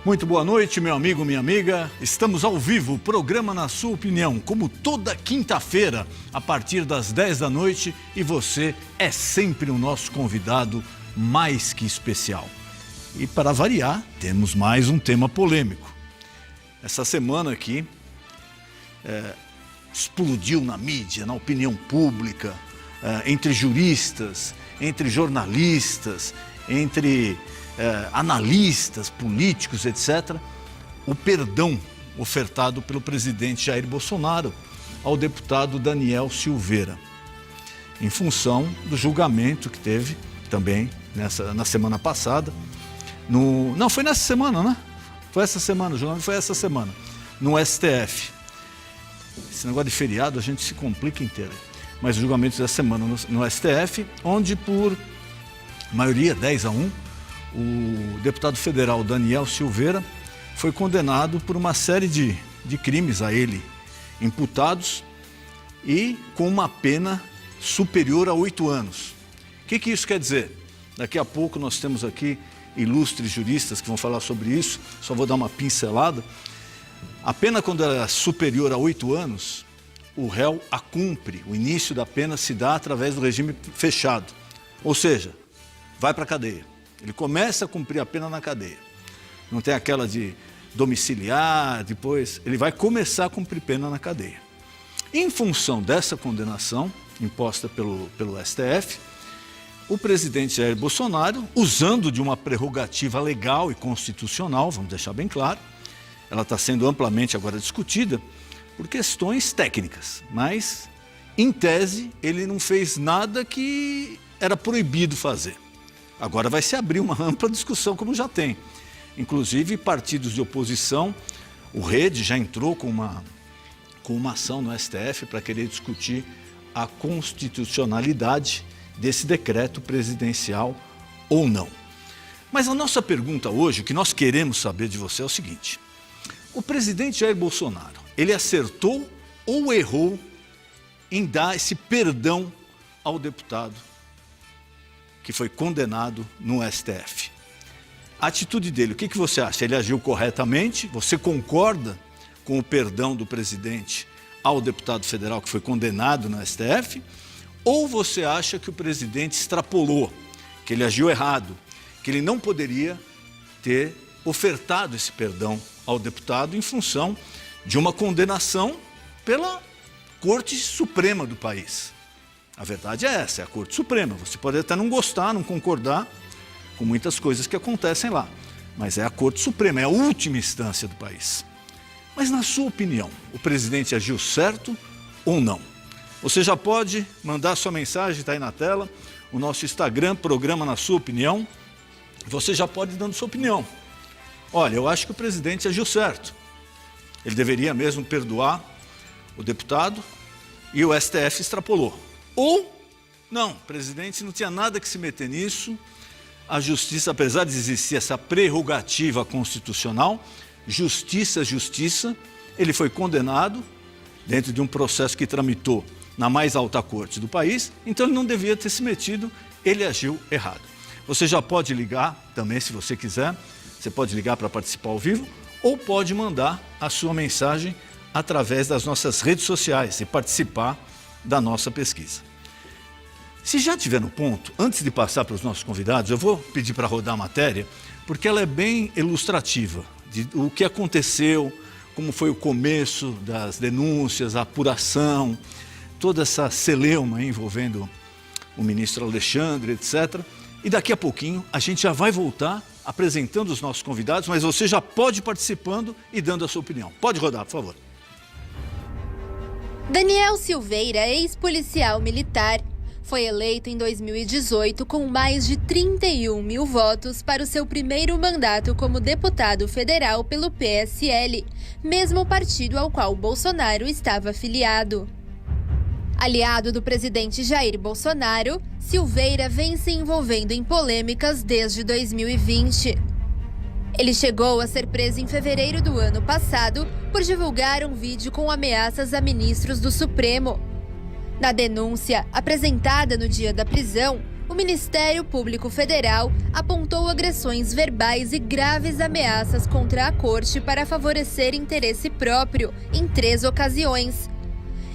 Muito boa noite, meu amigo, minha amiga. Estamos ao vivo, programa Na Sua Opinião, como toda quinta-feira, a partir das 10 da noite, e você é sempre o nosso convidado mais que especial. E para variar, temos mais um tema polêmico. Essa semana aqui explodiu na mídia, na opinião pública, entre juristas, entre jornalistas, entre analistas, políticos, etc., o perdão ofertado pelo presidente Jair Bolsonaro ao deputado Daniel Silveira, em função do julgamento que teve também na semana passada. Não, foi nessa semana, né? Foi essa semana, o julgamento foi essa semana, no STF. Esse negócio de feriado a gente se complica inteiro. Mas o julgamento dessa semana no STF, onde por maioria 10-1, o deputado federal Daniel Silveira foi condenado por uma série de crimes a ele imputados e com uma pena superior a 8 anos. O que isso quer dizer? Daqui a pouco nós temos aqui ilustres juristas que vão falar sobre isso, só vou dar uma pincelada. A pena, quando ela é superior a 8 anos, o réu a cumpre, o início da pena se dá através do regime fechado, ou seja, vai para a cadeia. Ele começa a cumprir a pena na cadeia. Não tem aquela de domiciliar, depois ele vai começar a cumprir pena na cadeia. Em função dessa condenação imposta pelo STF, o presidente Jair Bolsonaro, usando de uma prerrogativa legal e constitucional, vamos deixar bem claro, ela está sendo amplamente agora discutida por questões técnicas, mas, em tese, ele não fez nada que era proibido fazer. Agora vai se abrir uma ampla discussão, como já tem. Inclusive, partidos de oposição, o Rede já entrou com uma ação no STF para querer discutir a constitucionalidade desse decreto presidencial ou não. Mas a nossa pergunta hoje, o que nós queremos saber de você é o seguinte: o presidente Jair Bolsonaro, ele acertou ou errou em dar esse perdão ao deputado que foi condenado no STF? A atitude dele, o que você acha? Ele agiu corretamente? Você concorda com o perdão do presidente ao deputado federal que foi condenado no STF? Ou você acha que o presidente extrapolou, que ele agiu errado, que ele não poderia ter ofertado esse perdão ao deputado em função de uma condenação pela Corte Suprema do país? A verdade é essa, é a Corte Suprema. Você pode até não gostar, não concordar com muitas coisas que acontecem lá, mas é a Corte Suprema, é a última instância do país. Mas, na sua opinião, o presidente agiu certo ou não? Você já pode mandar sua mensagem, está aí na tela, o nosso Instagram, programa Na Sua Opinião. Você já pode ir dando sua opinião. Olha, eu acho que o presidente agiu certo. Ele deveria mesmo perdoar o deputado e o STF extrapolou. Ou, não, o presidente não tinha nada que se meter nisso. A justiça, apesar de existir essa prerrogativa constitucional, justiça, ele foi condenado dentro de um processo que tramitou na mais alta corte do país, então ele não devia ter se metido, ele agiu errado. Você já pode ligar também, se você quiser, você pode ligar para participar ao vivo, ou pode mandar a sua mensagem através das nossas redes sociais e participar da nossa pesquisa. Se já estiver no ponto, antes de passar para os nossos convidados, eu vou pedir para rodar a matéria, porque ela é bem ilustrativa de o que aconteceu, como foi o começo das denúncias, a apuração, toda essa celeuma envolvendo o ministro Alexandre, etc. E daqui a pouquinho a gente já vai voltar apresentando os nossos convidados, mas você já pode ir participando e dando a sua opinião. Pode rodar, por favor. Daniel Silveira, ex-policial militar, foi eleito em 2018 com mais de 31 mil votos para o seu primeiro mandato como deputado federal pelo PSL, mesmo partido ao qual Bolsonaro estava afiliado. Aliado do presidente Jair Bolsonaro, Silveira vem se envolvendo em polêmicas desde 2020. Ele chegou a ser preso em fevereiro do ano passado por divulgar um vídeo com ameaças a ministros do Supremo. Na denúncia, apresentada no dia da prisão, o Ministério Público Federal apontou agressões verbais e graves ameaças contra a corte para favorecer interesse próprio em 3 ocasiões.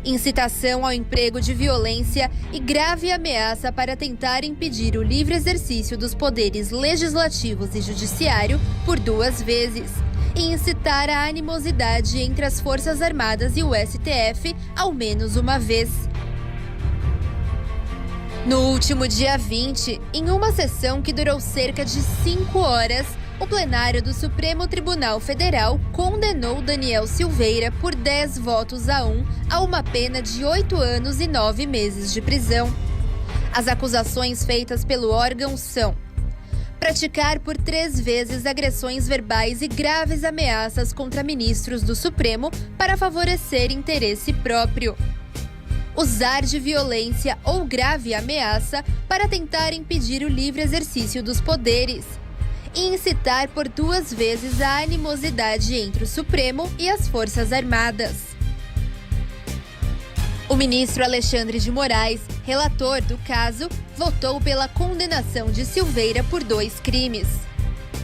Incitação ao emprego de violência e grave ameaça para tentar impedir o livre exercício dos poderes legislativos e judiciário por 2 vezes. E incitar a animosidade entre as Forças Armadas e o STF ao menos uma vez. No último dia 20, em uma sessão que durou cerca de 5 horas, o plenário do Supremo Tribunal Federal condenou Daniel Silveira por 10 votos a 1 a uma pena de 8 anos e 9 meses de prisão. As acusações feitas pelo órgão são: praticar por 3 vezes agressões verbais e graves ameaças contra ministros do Supremo para favorecer interesse próprio. Usar de violência ou grave ameaça para tentar impedir o livre exercício dos poderes. E incitar por 2 vezes a animosidade entre o Supremo e as Forças Armadas. O ministro Alexandre de Moraes, relator do caso, votou pela condenação de Silveira por 2 crimes: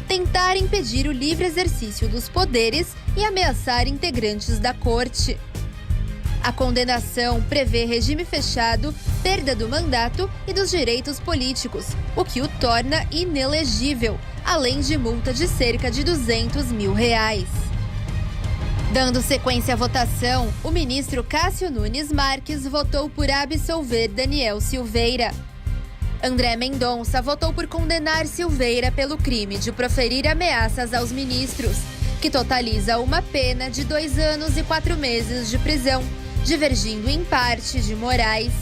tentar impedir o livre exercício dos poderes e ameaçar integrantes da corte. A condenação prevê regime fechado, perda do mandato e dos direitos políticos, o que o torna inelegível, além de multa de cerca de R$200 mil. Dando sequência à votação, o ministro Cássio Nunes Marques votou por absolver Daniel Silveira. André Mendonça votou por condenar Silveira pelo crime de proferir ameaças aos ministros, que totaliza uma pena de 2 anos e 4 meses de prisão, divergindo em parte de Moraes.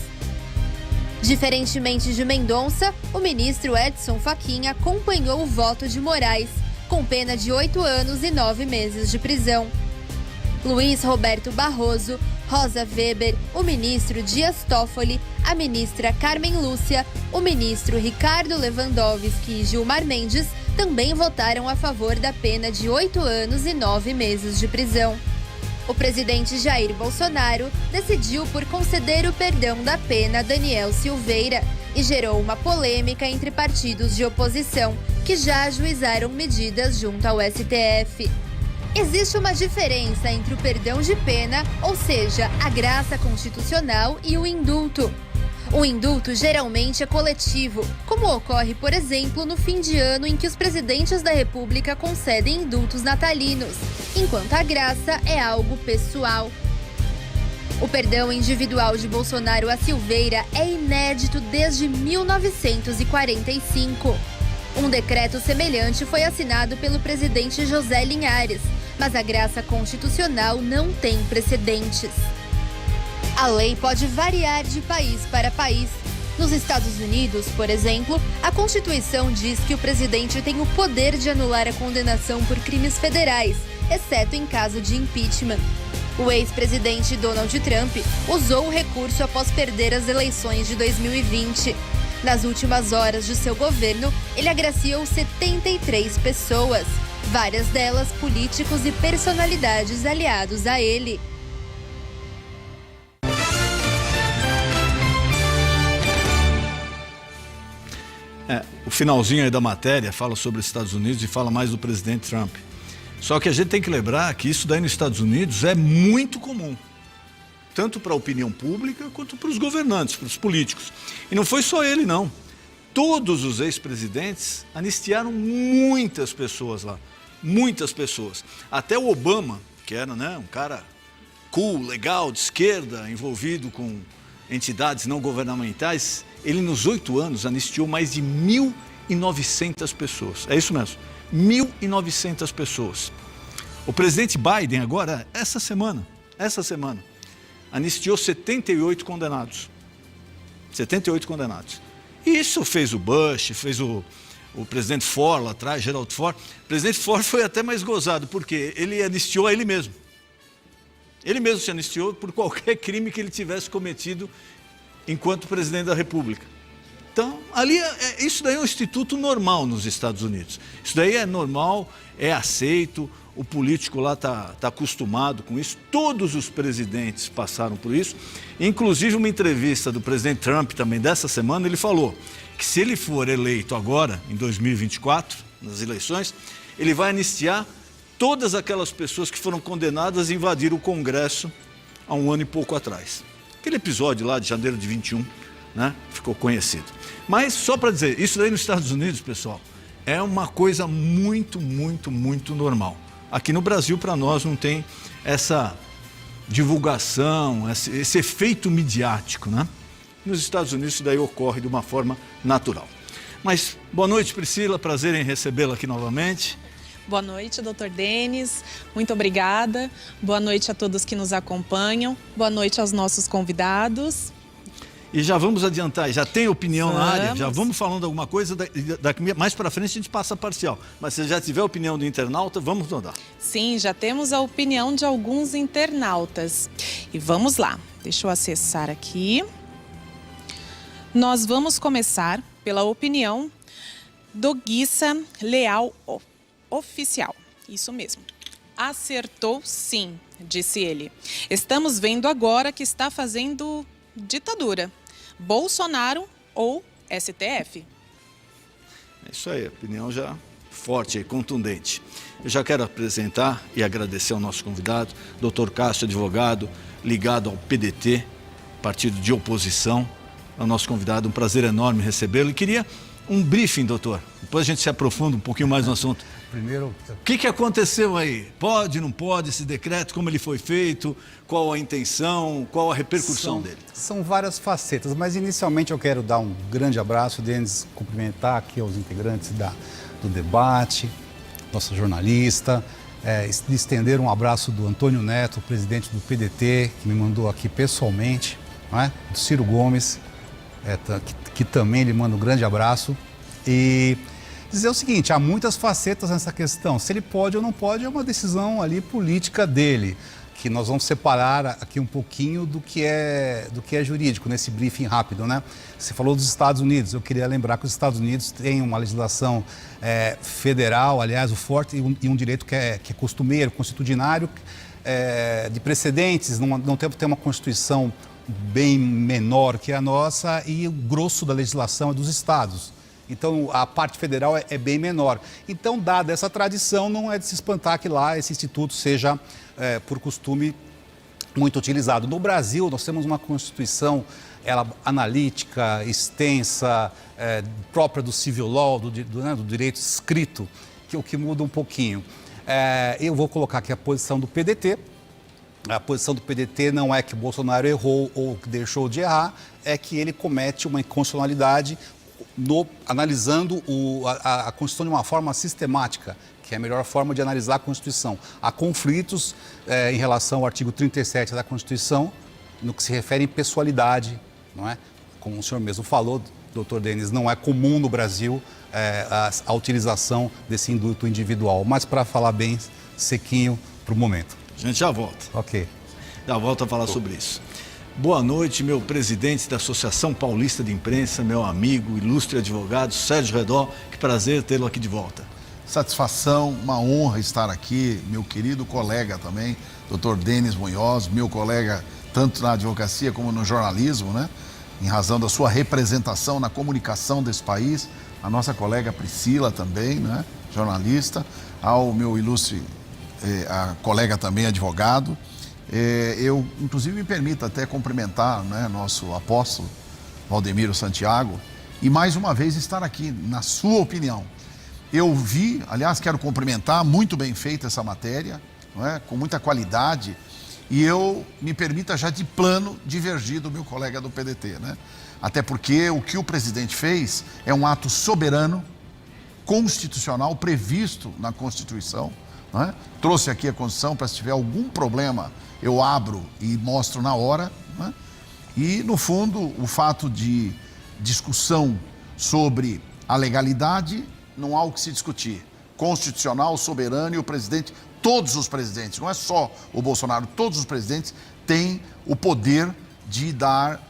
Diferentemente de Mendonça, o ministro Edson Fachin acompanhou o voto de Moraes, com pena de 8 anos e 9 meses de prisão. Luiz Roberto Barroso, Rosa Weber, o ministro Dias Toffoli, a ministra Carmen Lúcia, o ministro Ricardo Lewandowski e Gilmar Mendes também votaram a favor da pena de 8 anos e 9 meses de prisão. O presidente Jair Bolsonaro decidiu por conceder o perdão da pena a Daniel Silveira e gerou uma polêmica entre partidos de oposição que já ajuizaram medidas junto ao STF. Existe uma diferença entre o perdão de pena, ou seja, a graça constitucional, e o indulto. O indulto geralmente é coletivo, como ocorre, por exemplo, no fim de ano em que os presidentes da República concedem indultos natalinos, enquanto a graça é algo pessoal. O perdão individual de Bolsonaro a Silveira é inédito desde 1945. Um decreto semelhante foi assinado pelo presidente José Linhares, mas a graça constitucional não tem precedentes. A lei pode variar de país para país. Nos Estados Unidos, por exemplo, a Constituição diz que o presidente tem o poder de anular a condenação por crimes federais, exceto em caso de impeachment. O ex-presidente Donald Trump usou o recurso após perder as eleições de 2020. Nas últimas horas de seu governo, ele agraciou 73 pessoas, várias delas políticos e personalidades aliados a ele. O finalzinho aí da matéria fala sobre os Estados Unidos e fala mais do presidente Trump. Só que a gente tem que lembrar que isso daí nos Estados Unidos é muito comum, tanto para a opinião pública quanto para os governantes, para os políticos. E não foi só ele, não. Todos os ex-presidentes anistiaram muitas pessoas lá, muitas pessoas. Até o Obama, que era, né, um cara cool, legal, de esquerda, envolvido com entidades não governamentais, ele nos 8 anos anistiou mais de 1.900 pessoas. É isso mesmo, 1.900 pessoas. O presidente Biden agora, essa semana, anistiou 78 condenados. 78 condenados. E isso fez o Bush, fez o presidente Ford lá atrás, Gerald Ford. O presidente Ford foi até mais gozado, porque ele anistiou a ele mesmo. Ele mesmo se anistiou por qualquer crime que ele tivesse cometido enquanto presidente da República. Então, ali, isso daí é um instituto normal nos Estados Unidos. Isso daí é normal, é aceito. o político lá está acostumado com isso, todos os presidentes passaram por isso. Inclusive, uma entrevista do presidente Trump também dessa semana, ele falou que se ele for eleito agora, em 2024, nas eleições, ele vai anistiar todas aquelas pessoas que foram condenadas a invadir o Congresso há um ano e pouco atrás. Aquele episódio lá de janeiro de 21, né, ficou conhecido. Mas, só para dizer, isso daí nos Estados Unidos, pessoal, é uma coisa muito, muito, muito normal. Aqui no Brasil, para nós, não tem essa divulgação, esse efeito midiático, né? Nos Estados Unidos, isso daí ocorre de uma forma natural. Mas, boa noite, Priscila, prazer em recebê-la aqui novamente. Boa noite, doutor Denis, muito obrigada. Boa noite a todos que nos acompanham. Boa noite aos nossos convidados. E já vamos adiantar, já tem opinião na área, já vamos falando alguma coisa, mais para frente a gente passa a parcial. Mas se já tiver a opinião do internauta, vamos rodar. Sim, já temos a opinião de alguns internautas. E vamos lá, deixa eu acessar aqui. Nós vamos começar pela opinião do Guissa Leal Oficial. Isso mesmo. Acertou sim, disse ele. Estamos vendo agora que está fazendo ditadura. Bolsonaro ou STF? É isso aí, opinião já forte e contundente. Eu já quero apresentar e agradecer ao nosso convidado, doutor Cássio, advogado, ligado ao PDT, partido de oposição. É o nosso convidado, um prazer enorme recebê-lo. E queria um briefing, doutor. Depois a gente se aprofunda um pouquinho mais no assunto. Primeiro, o que aconteceu aí? Pode, não pode, esse decreto, como ele foi feito, qual a intenção, qual a repercussão dele? São várias facetas, mas inicialmente eu quero dar um grande abraço, Denis, cumprimentar aqui aos integrantes do debate, nossa jornalista, estender um abraço do Antônio Neto, presidente do PDT, que me mandou aqui pessoalmente, não é? Do Ciro Gomes, que também lhe manda um grande abraço. E dizer o seguinte, há muitas facetas nessa questão. Se ele pode ou não pode é uma decisão ali política dele, que nós vamos separar aqui um pouquinho do que é jurídico nesse briefing rápido, né? Você falou dos Estados Unidos, eu queria lembrar que os Estados Unidos têm uma legislação federal, aliás, o forte, e um direito que é costumeiro, constitucionário, de precedentes, não tem uma Constituição bem menor que a nossa e o grosso da legislação é dos estados. Então, a parte federal é bem menor. Então, dada essa tradição, não é de se espantar que lá esse instituto seja, por costume, muito utilizado. No Brasil, nós temos uma Constituição analítica, extensa, própria do civil law, do direito escrito, que é o que muda um pouquinho. Eu vou colocar aqui a posição do PDT. A posição do PDT não é que o Bolsonaro errou ou que deixou de errar, é que ele comete uma inconstitucionalidade analisando a Constituição de uma forma sistemática, que é a melhor forma de analisar a Constituição. Há conflitos em relação ao artigo 37 da Constituição, no que se refere em pessoalidade, não é? Como o senhor mesmo falou, doutor Denis, não é comum no Brasil a utilização desse indulto individual. Mas para falar bem sequinho para o momento. A gente já volta. Ok. Já volta a falar sobre isso. Boa noite, meu presidente da Associação Paulista de Imprensa, meu amigo, ilustre advogado, Sérgio Redó. Que prazer tê-lo aqui de volta. Satisfação, uma honra estar aqui, meu querido colega também, doutor Denis Munhoz, meu colega tanto na advocacia como no jornalismo, né? Em razão da sua representação na comunicação desse país, a nossa colega Priscila também, né? Jornalista, ao meu ilustre a colega também advogado. Eu, inclusive, me permito até cumprimentar, né, nosso apóstolo Valdemiro Santiago e mais uma vez estar aqui, na sua opinião. Eu vi, aliás, quero cumprimentar, muito bem feita essa matéria, não é? Com muita qualidade, e eu me permita já de plano divergir do meu colega do PDT, né? Até porque o que o presidente fez é um ato soberano, constitucional, previsto na Constituição, não é? Trouxe aqui a Constituição para, se tiver algum problema, eu abro e mostro na hora, não é? E, no fundo, o fato de discussão sobre a legalidade, não há o que se discutir. Constitucional, soberano, e o presidente, todos os presidentes, não é só o Bolsonaro, todos os presidentes têm o poder de dar,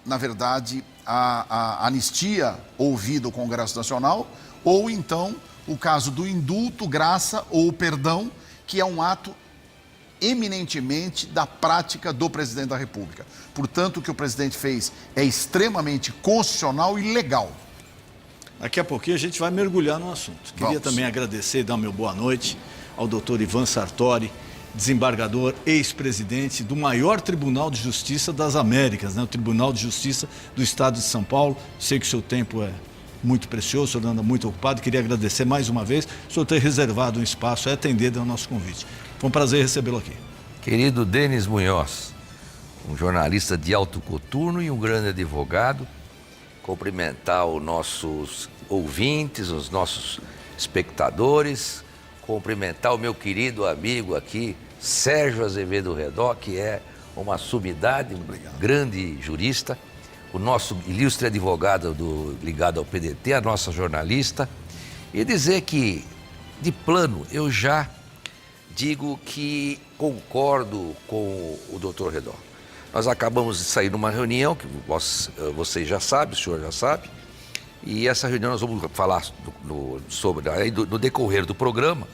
na verdade, a anistia ouvida ao Congresso Nacional, ou então o caso do indulto, graça ou perdão, que é um ato eminentemente da prática do presidente da República. Portanto, o que o presidente fez é extremamente constitucional e legal. Daqui a pouquinho a gente vai mergulhar no assunto. Queria Vamos. também agradecer e dar meu boa noite ao doutor Ivan Sartori, desembargador, ex-presidente do maior Tribunal de Justiça das Américas, né? O Tribunal de Justiça do Estado de São Paulo. Sei que o seu tempo é muito precioso, o senhor anda muito ocupado. Queria agradecer mais uma vez o senhor ter reservado um espaço e atendido ao nosso convite. Foi um prazer recebê-lo aqui. Querido Denis Munhoz, um jornalista de alto coturno e um grande advogado, cumprimentar os nossos ouvintes, os nossos espectadores, cumprimentar o meu querido amigo aqui, Sérgio Azevedo Redó, que é uma sumidade, um grande jurista, o nosso ilustre advogado ligado ao PDT, a nossa jornalista, e dizer que, de plano, eu já digo que concordo com o doutor Redó. Nós acabamos de sair numa reunião, que vocês já sabem, o senhor já sabe, e essa reunião nós vamos falar no decorrer do programa,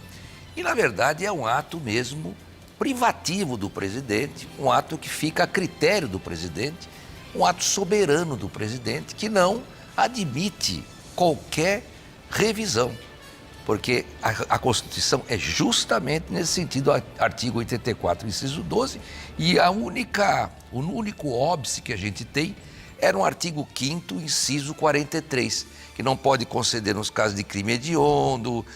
e na verdade é um ato mesmo privativo do presidente, um ato que fica a critério do presidente, um ato soberano do presidente, que não admite qualquer revisão. Porque a Constituição é justamente nesse sentido, artigo 84, inciso 12, e o único óbice que a gente tem era um artigo 5º, inciso 43, que não pode conceder nos casos de crime hediondo,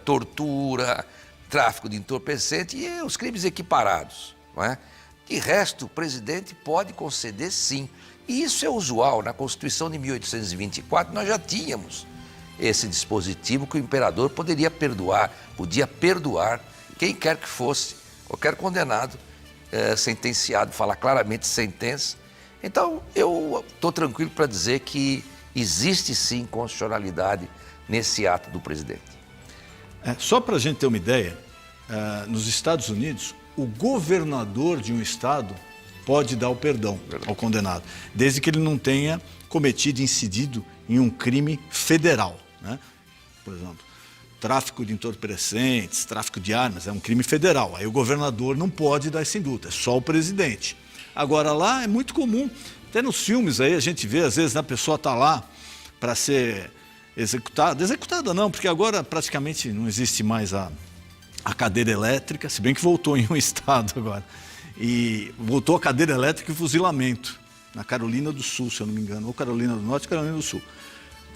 tortura, tráfico de entorpecente e os crimes equiparados, não é? De resto, o presidente pode conceder sim, e isso é usual. Na Constituição de 1824 nós já tínhamos esse dispositivo que o imperador podia perdoar quem quer que fosse, qualquer condenado, sentenciado, fala claramente sentença. Então, eu estou tranquilo para dizer que existe sim constitucionalidade nesse ato do presidente. Só para a gente ter uma ideia, nos Estados Unidos, o governador de um estado pode dar o perdão ao condenado, desde que ele não tenha cometido e incidido em um crime federal, né? Por exemplo, tráfico de entorpecentes, tráfico de armas, é um crime federal. Aí o governador não pode dar esse indulto, é só o presidente. Agora lá é muito comum, até nos filmes aí a gente vê, às vezes a pessoa está lá para ser executada não, porque agora praticamente não existe mais a cadeira elétrica, se bem que voltou em um estado agora, e voltou a cadeira elétrica e fuzilamento, na Carolina do Sul, se eu não me engano, ou Carolina do Norte ou Carolina do Sul.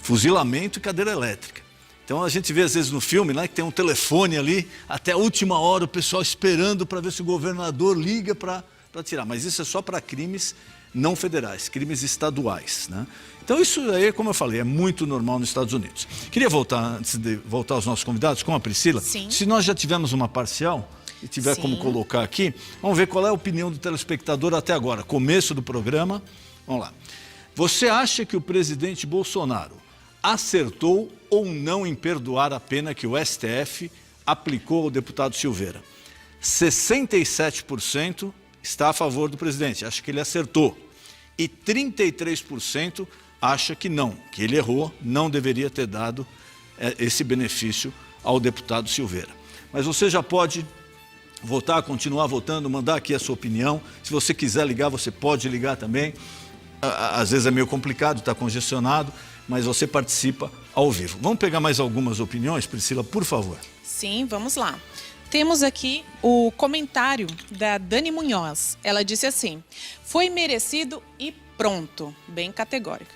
Fuzilamento e cadeira elétrica. Então a gente vê às vezes no filme, né, que tem um telefone ali, até a última hora o pessoal esperando para ver se o governador liga para tirar. Mas isso é só para crimes não federais, crimes estaduais, né? Então isso aí, como eu falei, é muito normal nos Estados Unidos. Queria voltar, antes de voltar aos nossos convidados, com a Priscila. Sim. Se nós já tivemos uma parcial e tiver Sim. como colocar aqui, vamos ver qual é a opinião do telespectador até agora, começo do programa. Vamos lá. Você acha que o presidente Bolsonaro acertou ou não em perdoar a pena que o STF aplicou ao deputado Silveira? 67% está a favor do presidente, acha que ele acertou. E 33% acha que não, que ele errou, não deveria ter dado esse benefício ao deputado Silveira. Mas você já pode votar, continuar votando, mandar aqui a sua opinião. Se você quiser ligar, você pode ligar também. Às vezes é meio complicado, está congestionado, mas você participa ao vivo. Vamos pegar mais algumas opiniões, Priscila, por favor. Sim, vamos lá. Temos aqui o comentário da Dani Munhoz. Ela disse assim: foi merecido e pronto, bem categórica.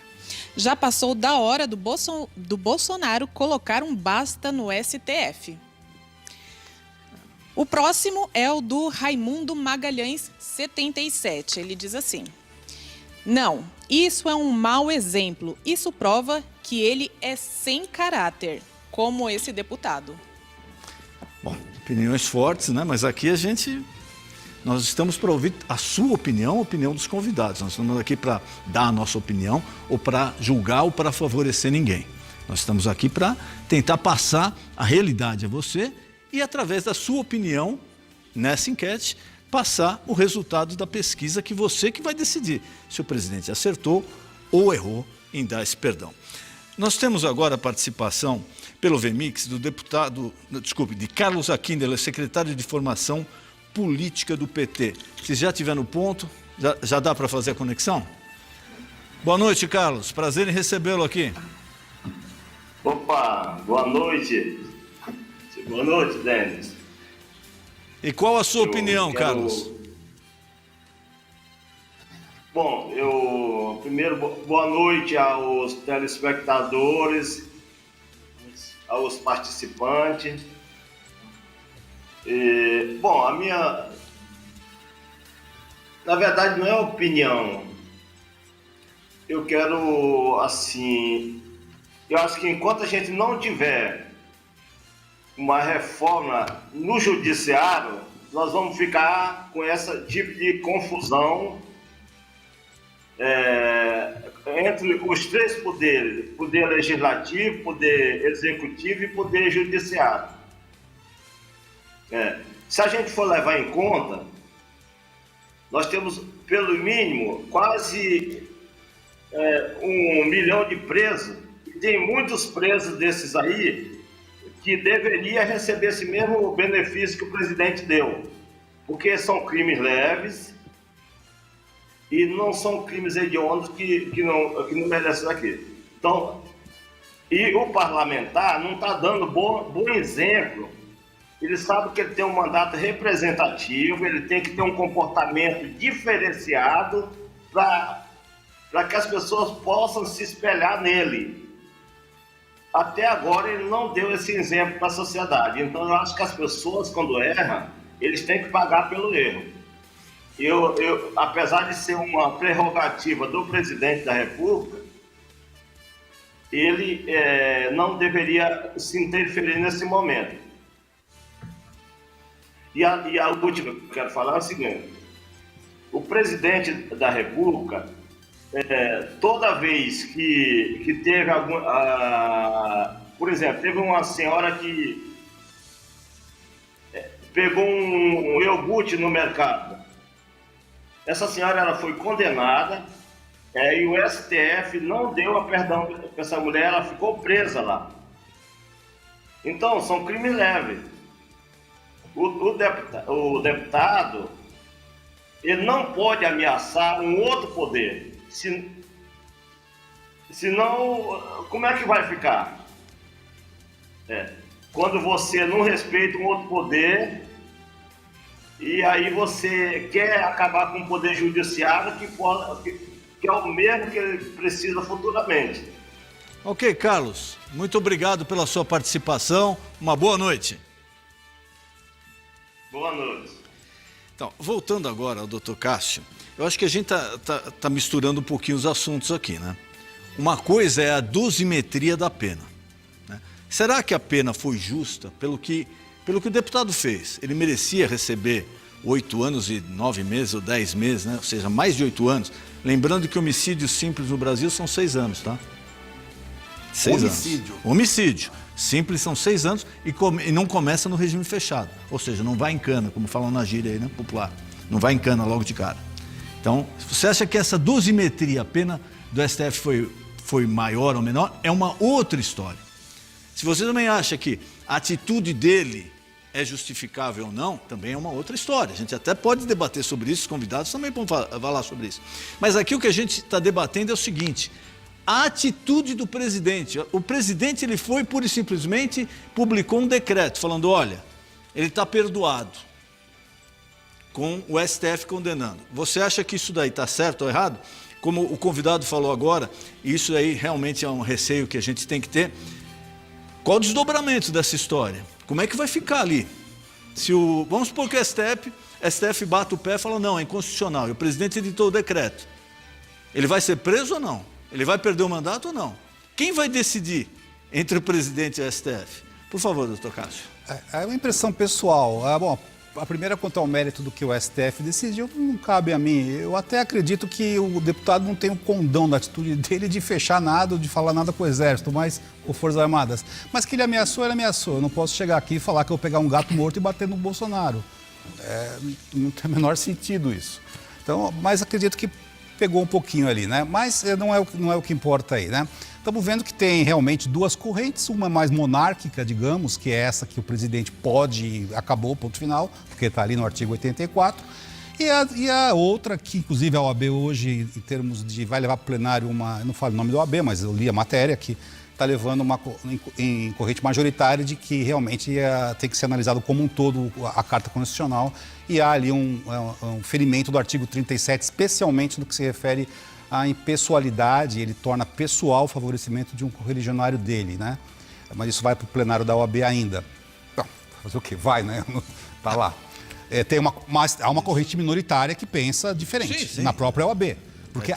Já passou da hora do Bolsonaro colocar um basta no STF. O próximo é o do Raimundo Magalhães 77. Ele diz assim: não, isso é um mau exemplo. Isso prova que ele é sem caráter, como esse deputado. Bom, opiniões fortes, né? Mas aqui nós estamos para ouvir a sua opinião, a opinião dos convidados. Nós estamos aqui para dar a nossa opinião, ou para julgar, ou para favorecer ninguém. Nós estamos aqui para tentar passar a realidade a você e, através da sua opinião, nessa enquete, passar o resultado da pesquisa que vai decidir se o presidente acertou ou errou em dar esse perdão. Nós temos agora a participação pelo VMix do de Carlos Aquino, ele é secretário de Formação Política do PT. Se já estiver no ponto, já dá para fazer a conexão? Boa noite, Carlos. Prazer em recebê-lo aqui. Opa, boa noite. Boa noite, Denis. E qual a sua opinião, Carlos? Bom, primeiro, boa noite aos telespectadores, aos participantes. Na verdade, não é opinião. Eu quero, assim, eu acho que enquanto a gente não tiver uma reforma no judiciário, nós vamos ficar com esse tipo de confusão entre os três poderes, poder legislativo, poder executivo e poder judiciário. Se a gente for levar em conta, nós temos, pelo mínimo, quase 1 milhão de presos, e tem muitos presos desses aí que deveria receber esse mesmo benefício que o presidente deu, porque são crimes leves e não são crimes hediondos que não merecem aqui. Então, e o parlamentar não está dando bom exemplo. Ele sabe que ele tem um mandato representativo, ele tem que ter um comportamento diferenciado para que as pessoas possam se espelhar nele. Até agora ele não deu esse exemplo para a sociedade. Então eu acho que as pessoas, quando erram, eles têm que pagar pelo erro. Apesar de ser uma prerrogativa do presidente da República, ele não deveria se interferir nesse momento. E a última que eu quero falar é o seguinte: o presidente da República, toda vez que teve por exemplo, teve uma senhora que pegou um iogurte no mercado. Essa senhora ela foi condenada e o STF não deu a perdão para essa mulher, ela ficou presa lá. Então, são crimes leves. O deputado, ele não pode ameaçar um outro poder. Senão, como é que vai ficar? Quando você não respeita um outro poder, e aí você quer acabar com o poder judiciário, que é o mesmo que ele precisa futuramente. Ok, Carlos. Muito obrigado pela sua participação. Uma boa noite. Boa noite. Então, voltando agora ao doutor Cássio, eu acho que a gente tá misturando um pouquinho os assuntos aqui, né? Uma coisa é a dosimetria da pena, né? Será que a pena foi justa pelo que o deputado fez? Ele merecia receber 8 anos e 9 meses ou 10 meses, né? Ou seja, mais de 8 anos. Lembrando que homicídios simples no Brasil são 6 anos, tá? 6 Homicídio. anos. Homicídio. Simples são 6 anos e não começa no regime fechado. Ou seja, não vai em cana, como falam na gíria aí, né, popular. Não vai em cana logo de cara. Então, se você acha que essa dosimetria, a pena do STF foi maior ou menor, é uma outra história. Se você também acha que a atitude dele é justificável ou não, também é uma outra história. A gente até pode debater sobre isso, os convidados também vão falar sobre isso. Mas aqui o que a gente está debatendo é o seguinte: a atitude do presidente. O presidente, ele foi pura e simplesmente publicou um decreto falando, olha, ele está perdoado, com o STF condenando. Você acha que isso daí está certo ou errado? Como o convidado falou agora, isso aí realmente é um receio que a gente tem que ter. Qual o desdobramento dessa história? Como é que vai ficar ali? Vamos supor que o STF bate o pé e fala, não, é inconstitucional, e o presidente editou o decreto. Ele vai ser preso ou não? Ele vai perder o mandato ou não? Quem vai decidir entre o presidente e o STF? Por favor, doutor Cássio. É uma impressão pessoal. Bom, a primeira, quanto ao mérito do que o STF decidiu, não cabe a mim. Eu até acredito que o deputado não tem um condão da atitude dele de fechar nada, de falar nada com o Exército, mas com Forças Armadas. Mas que ele ameaçou, ele ameaçou. Eu não posso chegar aqui e falar que eu vou pegar um gato morto e bater no Bolsonaro. Não tem o menor sentido isso. Então, mas acredito que pegou um pouquinho ali, né? Mas não é o que importa aí, né? Estamos vendo que tem realmente duas correntes, uma mais monárquica, digamos, que é essa que o presidente pode, acabou, ponto final, porque está ali no artigo 84, e a outra, que inclusive a OAB hoje, em termos de, vai levar para o plenário uma, eu não falo o nome da OAB, mas eu li a matéria, que está levando uma em corrente majoritária de que realmente tem que ser analisado como um todo a Carta Constitucional, e há ali um ferimento do artigo 37, especialmente no que se refere à impessoalidade, ele torna pessoal o favorecimento de um correligionário dele, né? Mas isso vai para o plenário da OAB ainda. Então, fazer o quê? Vai, né? Está lá. Há uma corrente minoritária que pensa diferente, na própria OAB. Porque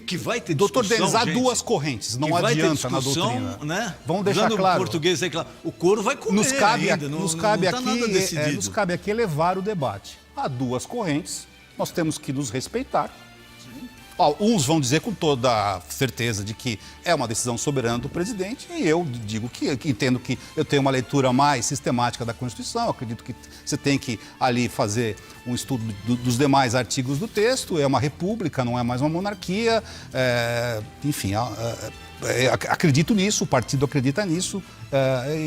que vai ter doutor discussão, Denis, há gente, duas correntes, não adianta na doutrina. Né? Vamos deixar Usando claro. O português aí, claro. O couro vai comer Nos cabe ainda, nos cabe não tá aqui, nada decidido. nos cabe aqui elevar o debate. Há duas correntes, nós temos que nos respeitar. Uns vão dizer com toda certeza de que é uma decisão soberana do presidente, e eu digo que entendo que eu tenho uma leitura mais sistemática da Constituição, acredito que você tem que ali fazer um estudo dos demais artigos do texto, é uma república, não é mais uma monarquia, enfim, acredito nisso, o partido acredita nisso,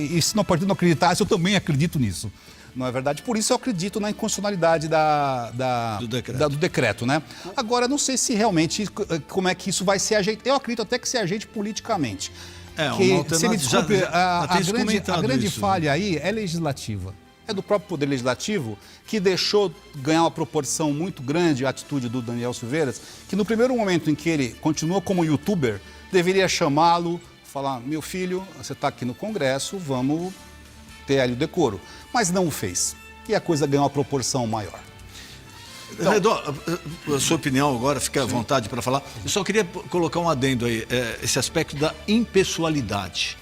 e se o partido não acreditasse, eu também acredito nisso. Não é verdade? Por isso eu acredito na inconstitucionalidade do decreto, né? Agora, não sei se realmente, como é que isso vai ser ajeitado. Eu acredito até que se ajeite politicamente. Se me desculpe, a grande falha aí é legislativa. É do próprio Poder Legislativo, que deixou ganhar uma proporção muito grande a atitude do Daniel Silveiras, que no primeiro momento em que ele continua como youtuber, deveria chamá-lo, falar, meu filho, você está aqui no Congresso, vamos ter ali o decoro. Mas não o fez. E a coisa ganhou uma proporção maior. Então, Redó, a sua opinião agora, fica à vontade para falar. Eu só queria colocar um adendo aí, esse aspecto da impessoalidade.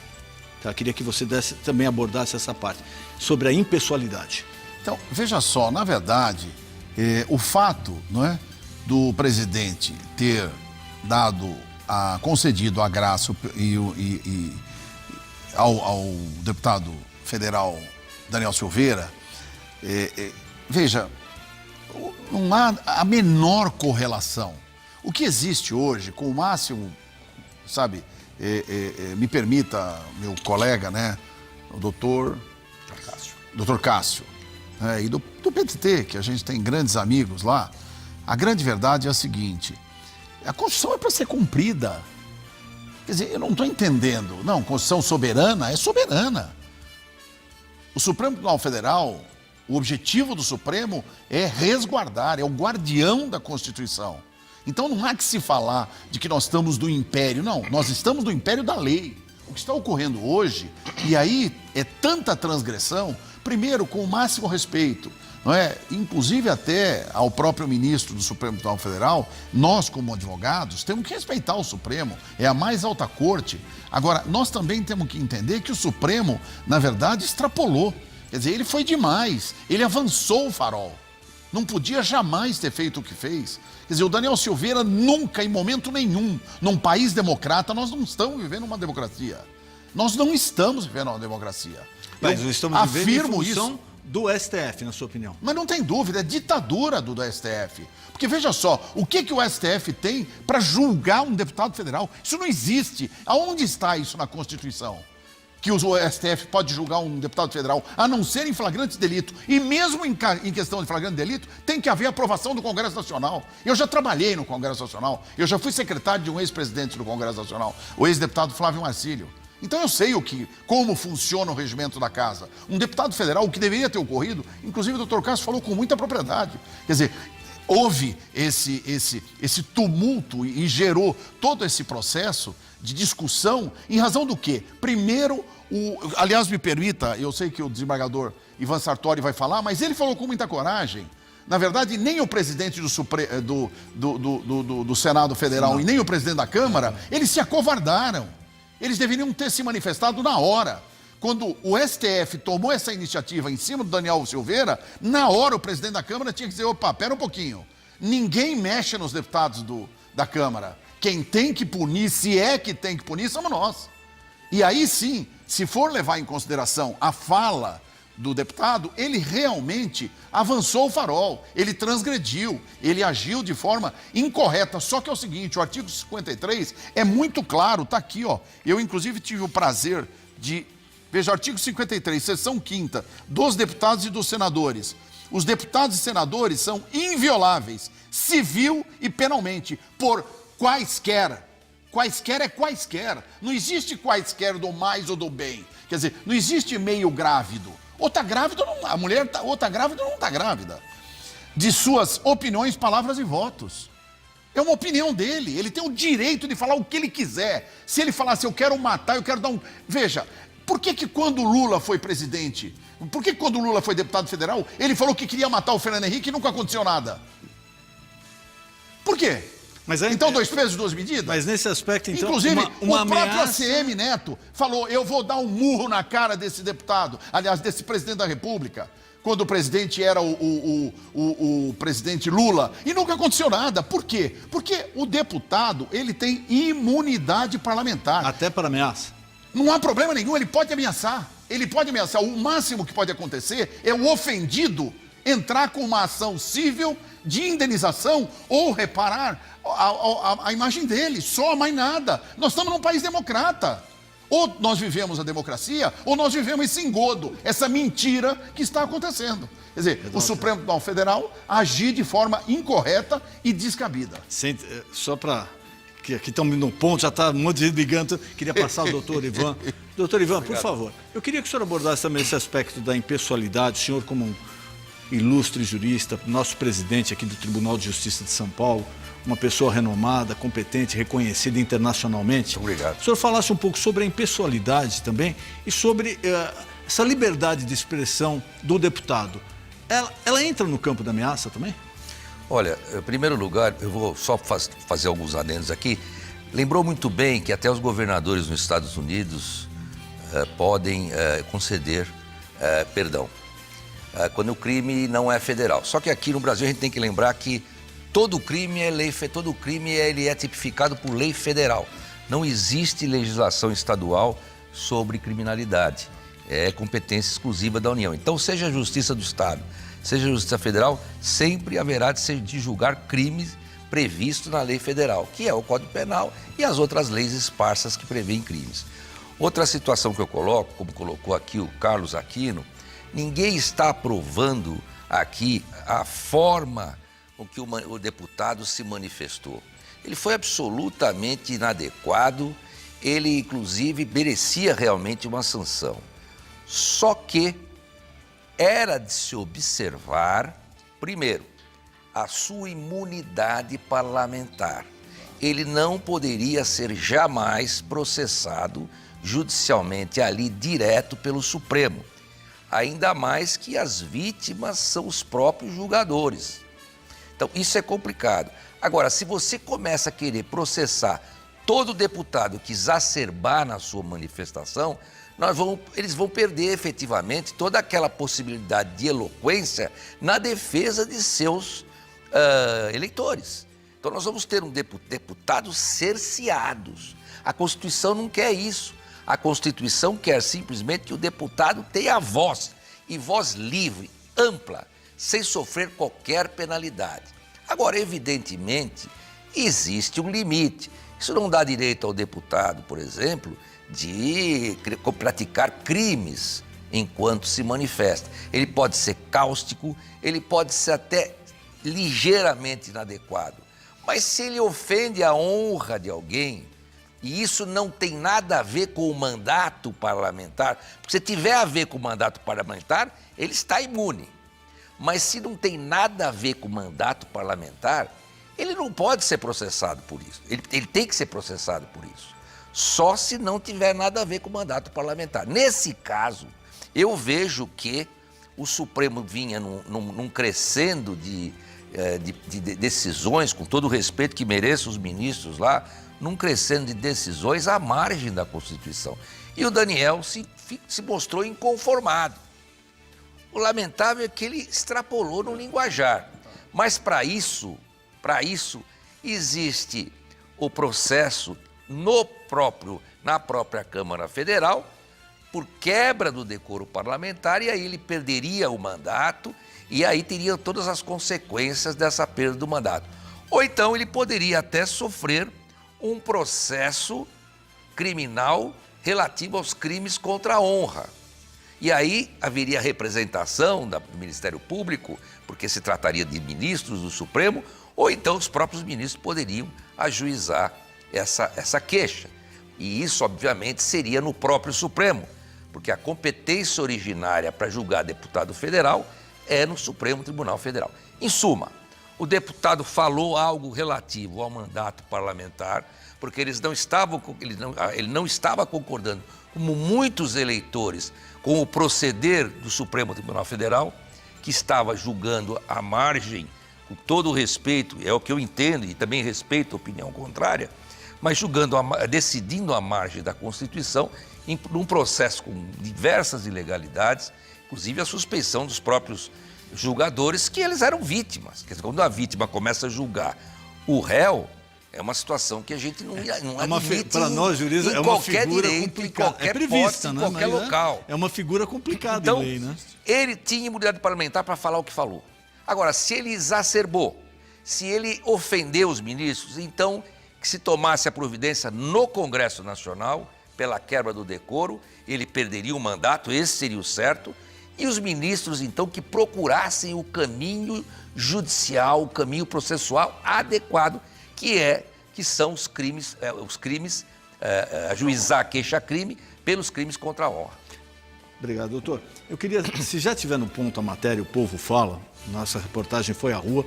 Tá? Queria que você também abordasse essa parte, sobre a impessoalidade. Então, veja só, na verdade, o fato, não é, do presidente ter concedido a graça ao deputado federal Daniel Silveira, veja, não há a menor correlação. O que existe hoje, com o máximo, sabe, me permita, meu colega, né, o doutor Cássio, e do PTT, que a gente tem grandes amigos lá, a grande verdade é a seguinte, a Constituição é para ser cumprida. Quer dizer, eu não estou entendendo. Não, Constituição soberana é soberana. O Supremo Tribunal Federal, o objetivo do Supremo é resguardar, é o guardião da Constituição. Então não há que se falar de que nós estamos no império. Não, nós estamos no império da lei. O que está ocorrendo hoje, e aí é tanta transgressão, primeiro com o máximo respeito, não é? Inclusive até ao próprio ministro do Supremo Tribunal Federal, nós como advogados temos que respeitar o Supremo, é a mais alta corte. Agora, nós também temos que entender que o Supremo, na verdade, extrapolou. Quer dizer, ele foi demais, ele avançou o farol. Não podia jamais ter feito o que fez. Quer dizer, o Daniel Silveira nunca, em momento nenhum, num país democrata, nós não estamos vivendo uma democracia. Nós não estamos vivendo uma democracia. Mas nós estamos vivendo em função isso do STF, na sua opinião. Mas não tem dúvida, é ditadura do STF. Porque veja só, o que o STF tem para julgar um deputado federal? Isso não existe. Aonde está isso na Constituição? Que o STF pode julgar um deputado federal, a não ser em flagrante delito. E mesmo em questão de flagrante delito, tem que haver aprovação do Congresso Nacional. Eu já trabalhei no Congresso Nacional, eu já fui secretário de um ex-presidente do Congresso Nacional, o ex-deputado Flávio Marcílio. Então eu sei como funciona o regimento da casa. Um deputado federal, o que deveria ter ocorrido, inclusive o doutor Cássio falou com muita propriedade. Quer dizer, houve esse tumulto e gerou todo esse processo de discussão em razão do quê? Primeiro, aliás, me permita, eu sei que o desembargador Ivan Sartori vai falar, mas ele falou com muita coragem. Na verdade, nem o presidente do Senado Federal e nem o presidente da Câmara, eles se acovardaram. Eles deveriam ter se manifestado na hora. Quando o STF tomou essa iniciativa em cima do Daniel Silveira, na hora o presidente da Câmara tinha que dizer, opa, pera um pouquinho. Ninguém mexe nos deputados da Câmara. Quem tem que punir, se é que tem que punir, somos nós. E aí sim, se for levar em consideração a fala do deputado, ele realmente avançou o farol, ele transgrediu, ele agiu de forma incorreta. Só que é o seguinte, o artigo 53 é muito claro, está aqui, ó. Eu, inclusive, tive o prazer de... Veja, artigo 53, seção 5ª, dos deputados e dos senadores. Os deputados e senadores são invioláveis, civil e penalmente, por quaisquer. Quaisquer é quaisquer. Não existe quaisquer do mais ou do bem. Quer dizer, não existe meio grávido. Ou está grávida ou não, a mulher ou está grávida ou não está grávida. De suas opiniões, palavras e votos. É uma opinião dele. Ele tem o direito de falar o que ele quiser. Se ele falar assim, eu quero matar, eu quero dar um... Veja, por que quando Lula foi presidente, por que quando Lula foi deputado federal, ele falou que queria matar o Fernando Henrique e nunca aconteceu nada? Por quê? Mas aí, então, 2 pesos, 2 medidas? Mas nesse aspecto, então, inclusive, uma o próprio ameaça... ACM Neto falou, eu vou dar um murro na cara desse deputado, aliás, desse presidente da República, quando o presidente era o presidente Lula, e nunca aconteceu nada. Por quê? Porque o deputado, ele tem imunidade parlamentar. Até para ameaça. Não há problema nenhum, ele pode ameaçar. Ele pode ameaçar. O máximo que pode acontecer é o ofendido entrar com uma ação civil de indenização ou reparar a imagem dele, só mais nada. Nós estamos num país democrata. Ou nós vivemos a democracia, ou nós vivemos esse engodo, essa mentira que está acontecendo. Quer dizer, o Supremo Tribunal Federal agir de forma incorreta e descabida. Só para... que aqui estamos no ponto, já está um monte de gente ligando, queria passar ao doutor Ivan. Doutor Ivan, por favor, eu queria que o senhor abordasse também esse aspecto da impessoalidade, o senhor como um ilustre jurista, nosso presidente aqui do Tribunal de Justiça de São Paulo, uma pessoa renomada, competente, reconhecida internacionalmente. Muito obrigado. O senhor falasse um pouco sobre a impessoalidade também e sobre essa liberdade de expressão do deputado. Ela entra no campo da ameaça também? Olha, em primeiro lugar, eu vou só fazer alguns adendos aqui. Lembrou muito bem que até os governadores nos Estados Unidos podem conceder perdão quando o crime não é federal. Só que aqui no Brasil a gente tem que lembrar que todo crime ele é tipificado por lei federal. Não existe legislação estadual sobre criminalidade. É competência exclusiva da União. Então, seja a Justiça do Estado, seja a Justiça Federal, sempre haverá de julgar crimes previstos na lei federal, que é o Código Penal e as outras leis esparsas que prevêem crimes. Outra situação que eu coloco, como colocou aqui o Carlos Aquino, ninguém está aprovando aqui a forma com que o deputado se manifestou. Ele foi absolutamente inadequado, ele inclusive merecia realmente uma sanção. Só que era de se observar, primeiro, a sua imunidade parlamentar. Ele não poderia ser jamais processado judicialmente ali direto pelo Supremo. Ainda mais que as vítimas são os próprios julgadores. Então, isso é complicado. Agora, se você começa a querer processar todo deputado que exacerbar na sua manifestação, eles vão perder efetivamente toda aquela possibilidade de eloquência na defesa de seus eleitores. Então, nós vamos ter deputados cerceados. A Constituição não quer isso. A Constituição quer simplesmente que o deputado tenha voz, e voz livre, ampla, sem sofrer qualquer penalidade. Agora, evidentemente, existe um limite. Isso não dá direito ao deputado, por exemplo, de praticar crimes enquanto se manifesta. Ele pode ser cáustico, ele pode ser até ligeiramente inadequado. Mas se ele ofende a honra de alguém, e isso não tem nada a ver com o mandato parlamentar, porque se tiver a ver com o mandato parlamentar, ele está imune. Mas se não tem nada a ver com o mandato parlamentar, ele não pode ser processado por isso. Ele tem que ser processado por isso. Só se não tiver nada a ver com o mandato parlamentar. Nesse caso, eu vejo que o Supremo vinha num crescendo de decisões, com todo o respeito que mereçam os ministros lá, num crescendo de decisões à margem da Constituição. E o Daniel se mostrou inconformado. O lamentável é que ele extrapolou no linguajar. Mas para isso existe o processo na própria Câmara Federal, por quebra do decoro parlamentar, e aí ele perderia o mandato e aí teria todas as consequências dessa perda do mandato. Ou então ele poderia até sofrer um processo criminal relativo aos crimes contra a honra. E aí haveria representação do Ministério Público, porque se trataria de ministros do Supremo, ou então os próprios ministros poderiam ajuizar essa queixa. E isso, obviamente, seria no próprio Supremo, porque a competência originária para julgar deputado federal é no Supremo Tribunal Federal. Em suma, o deputado falou algo relativo ao mandato parlamentar, porque ele não estava concordando, como muitos eleitores, com o proceder do Supremo Tribunal Federal, que estava julgando à margem, com todo o respeito, é o que eu entendo e também respeito a opinião contrária, mas decidindo à margem da Constituição, num processo com diversas ilegalidades, inclusive a suspeição dos próprios julgadores, que eles eram vítimas. Quer dizer, quando a vítima começa a julgar o réu, é uma situação que a gente não admite para nós, juristas, é uma figura complicada. É prevista, né? Em qualquer local. É uma figura complicada então, em lei, né? Ele tinha imunidade parlamentar para falar o que falou. Agora, se ele exacerbou, se ele ofendeu os ministros, então que se tomasse a providência no Congresso Nacional, pela quebra do decoro, ele perderia o mandato, esse seria o certo, e os ministros, então, que procurassem o caminho judicial, o caminho processual adequado, que são os crimes, ajuizar queixa-crime pelos crimes contra a honra. Obrigado, doutor. Eu queria, se já tiver no ponto a matéria, o povo fala, nossa reportagem foi à rua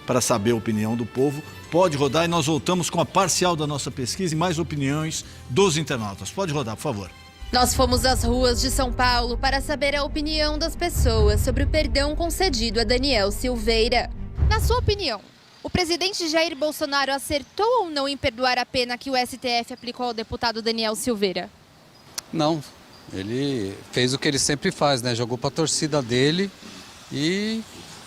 para saber a opinião do povo, pode rodar e nós voltamos com a parcial da nossa pesquisa e mais opiniões dos internautas. Pode rodar, por favor. Nós fomos às ruas de São Paulo para saber a opinião das pessoas sobre o perdão concedido a Daniel Silveira. Na sua opinião, o presidente Jair Bolsonaro acertou ou não em perdoar a pena que o STF aplicou ao deputado Daniel Silveira? Não, ele fez o que ele sempre faz, né? Jogou para a torcida dele e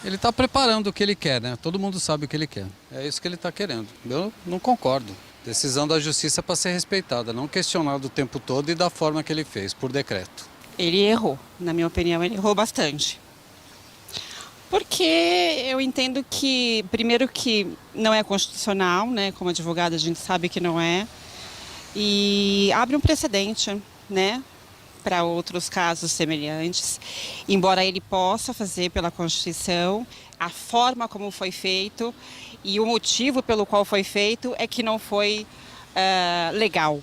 ele está preparando o que ele quer, né? Todo mundo sabe o que ele quer. É isso que ele está querendo. Eu não concordo. Decisão da justiça para ser respeitada, não questionada o tempo todo e da forma que ele fez, por decreto. Ele errou, na minha opinião, ele errou bastante. Porque eu entendo que, primeiro, que não é constitucional, né? Como advogado a gente sabe que não é. E abre um precedente, né? Para outros casos semelhantes. Embora ele possa fazer pela Constituição, a forma como foi feito e o motivo pelo qual foi feito é que não foi legal.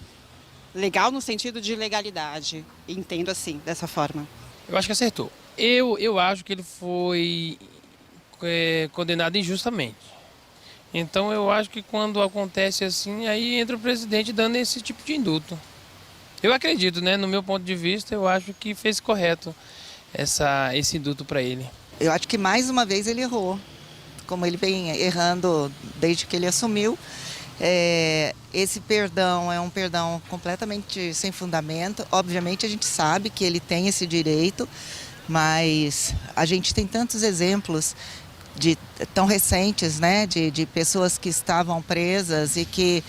Legal no sentido de legalidade. Entendo assim, dessa forma. Eu acho que acertou. Eu acho que ele foi condenado injustamente. Então eu acho que quando acontece assim, aí entra o presidente dando esse tipo de indulto. Eu acredito, né? No meu ponto de vista, eu acho que fez correto esse indulto para ele. Eu acho que mais uma vez ele errou, como ele vem errando desde que ele assumiu. Esse perdão é um perdão completamente sem fundamento. Obviamente a gente sabe que ele tem esse direito, mas a gente tem tantos exemplos tão recentes, né, de pessoas que estavam presas e que